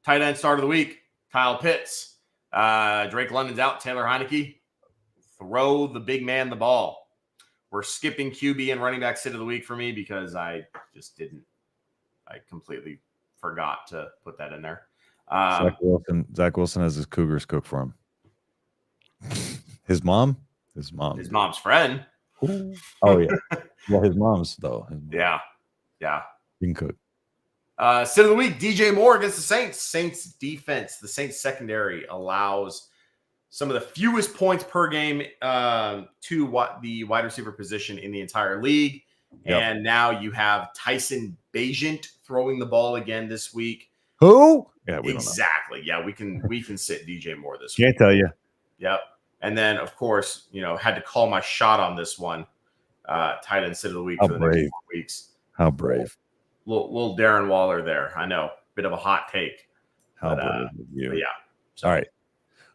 Tight end start of the week, Kyle Pitts. Drake London's out, Taylor Heineke. Throw the big man the ball. We're skipping QB and running back sit of the week for me because I completely forgot to put that in there. Zach Wilson has his Cougars cook for him. His mom? His mom. His mom's friend. Oh yeah. Well, his mom's though. Yeah. He can cook. Sit of the week, DJ Moore against the Saints. Saints defense. The Saints secondary allows some of the fewest points per game to the wide receiver position in the entire league. Yep. And now you have Tyson Bagent throwing the ball again this week. Who? Yeah, we exactly. Don't know. Yeah, we can sit DJ Moore this week. Can't tell you. Yep. And then, of course, had to call my shot on this one. Tight end sit of the week for the next 4 weeks. How brave. Little Darren Waller there. I know. Bit of a hot take. How brave of you. Yeah. So. All right.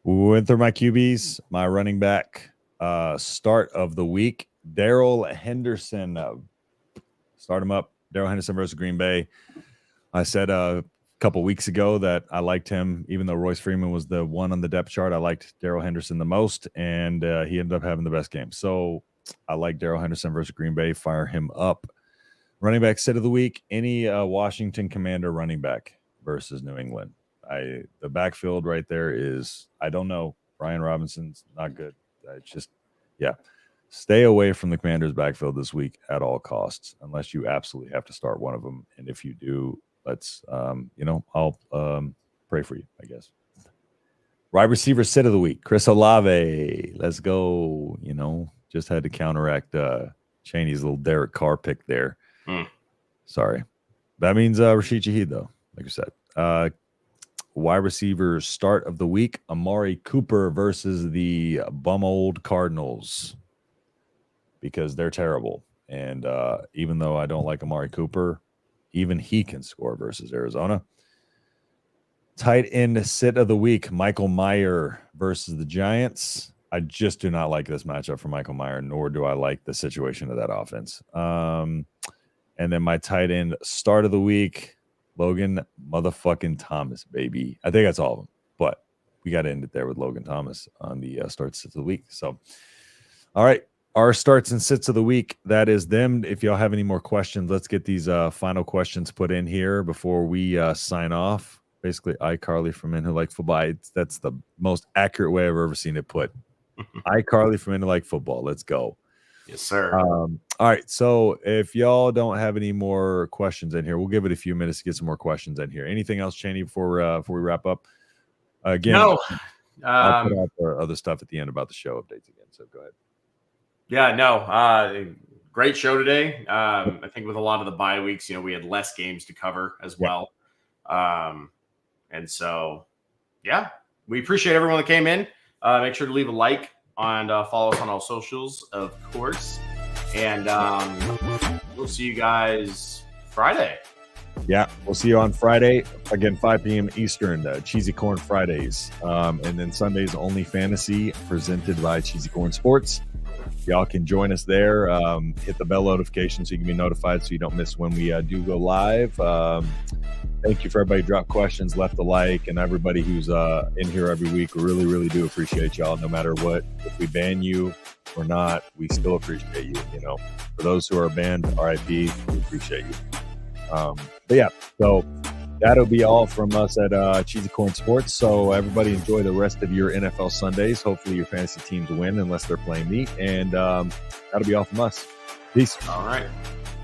We went through my QBs, my running back start of the week. Darrell Henderson. Start him up. Darrell Henderson versus Green Bay. I said a couple weeks ago that I liked him, even though Royce Freeman was the one on the depth chart. I liked Darrell Henderson the most, and he ended up having the best game. So I like Darrell Henderson versus Green Bay. Fire him up. Running back sit of the week. Any Washington Commander running back versus New England. The backfield right there is, I don't know. Brian Robinson's not good. It's just, yeah. Stay away from the Commanders' backfield this week at all costs, unless you absolutely have to start one of them. And if you do, let's, I'll pray for you, I guess. Wide receiver sit of the week. Chris Olave. Let's go. Just had to counteract Cheney's little Derek Carr pick there. Sorry. That means Rashid Shaheed, though, like you said. Wide receiver start of the week. Amari Cooper versus the bum old Cardinals, because they're terrible. And even though I don't like Amari Cooper, even he can score versus Arizona. Tight end sit of the week. Michael Mayer versus the Giants. I just do not like this matchup for Michael Mayer, nor do I like the situation of that offense. And then my tight end start of the week, Logan motherfucking Thomas, baby. I think that's all of them, but we got to end it there with Logan Thomas on the starts of the week. So, all right, our starts and sits of the week. That is them. If y'all have any more questions, let's get these final questions put in here before we sign off. Basically, iCarly from Men Who Like Football. That's the most accurate way I've ever seen it put. iCarly from Men Who Like Football. Let's go. Yes, sir. All right. So if y'all don't have any more questions in here, we'll give it a few minutes to get some more questions in here. Anything else, Cheney, before we wrap up? Again, no. I'll put out the other stuff at the end about the show updates again. So go ahead. Yeah, no. Great show today. I think with a lot of the bye weeks, we had less games to cover as well. And so, yeah, we appreciate everyone that came in. Make sure to leave a like and follow us on all socials, of course. And we'll see you guys Friday. Yeah, we'll see you on Friday. Again, 5 p.m. Eastern, CheesyCorn Fridays. And then Sundays, Only Fantasy, presented by CheesyCorn Sports. Y'all can join us there. Hit the bell notification so you can be notified so you don't miss when we do go live. Thank you for everybody who dropped questions, left a like, and everybody who's in here every week. We really, really do appreciate y'all, no matter what. If we ban you or not, we still appreciate you. For those who are banned, RIP, we appreciate you. But yeah, so that'll be all from us at CheesyCorn Sports. So everybody enjoy the rest of your NFL Sundays. Hopefully your fantasy teams win unless they're playing me. And that'll be all from us. Peace. All right.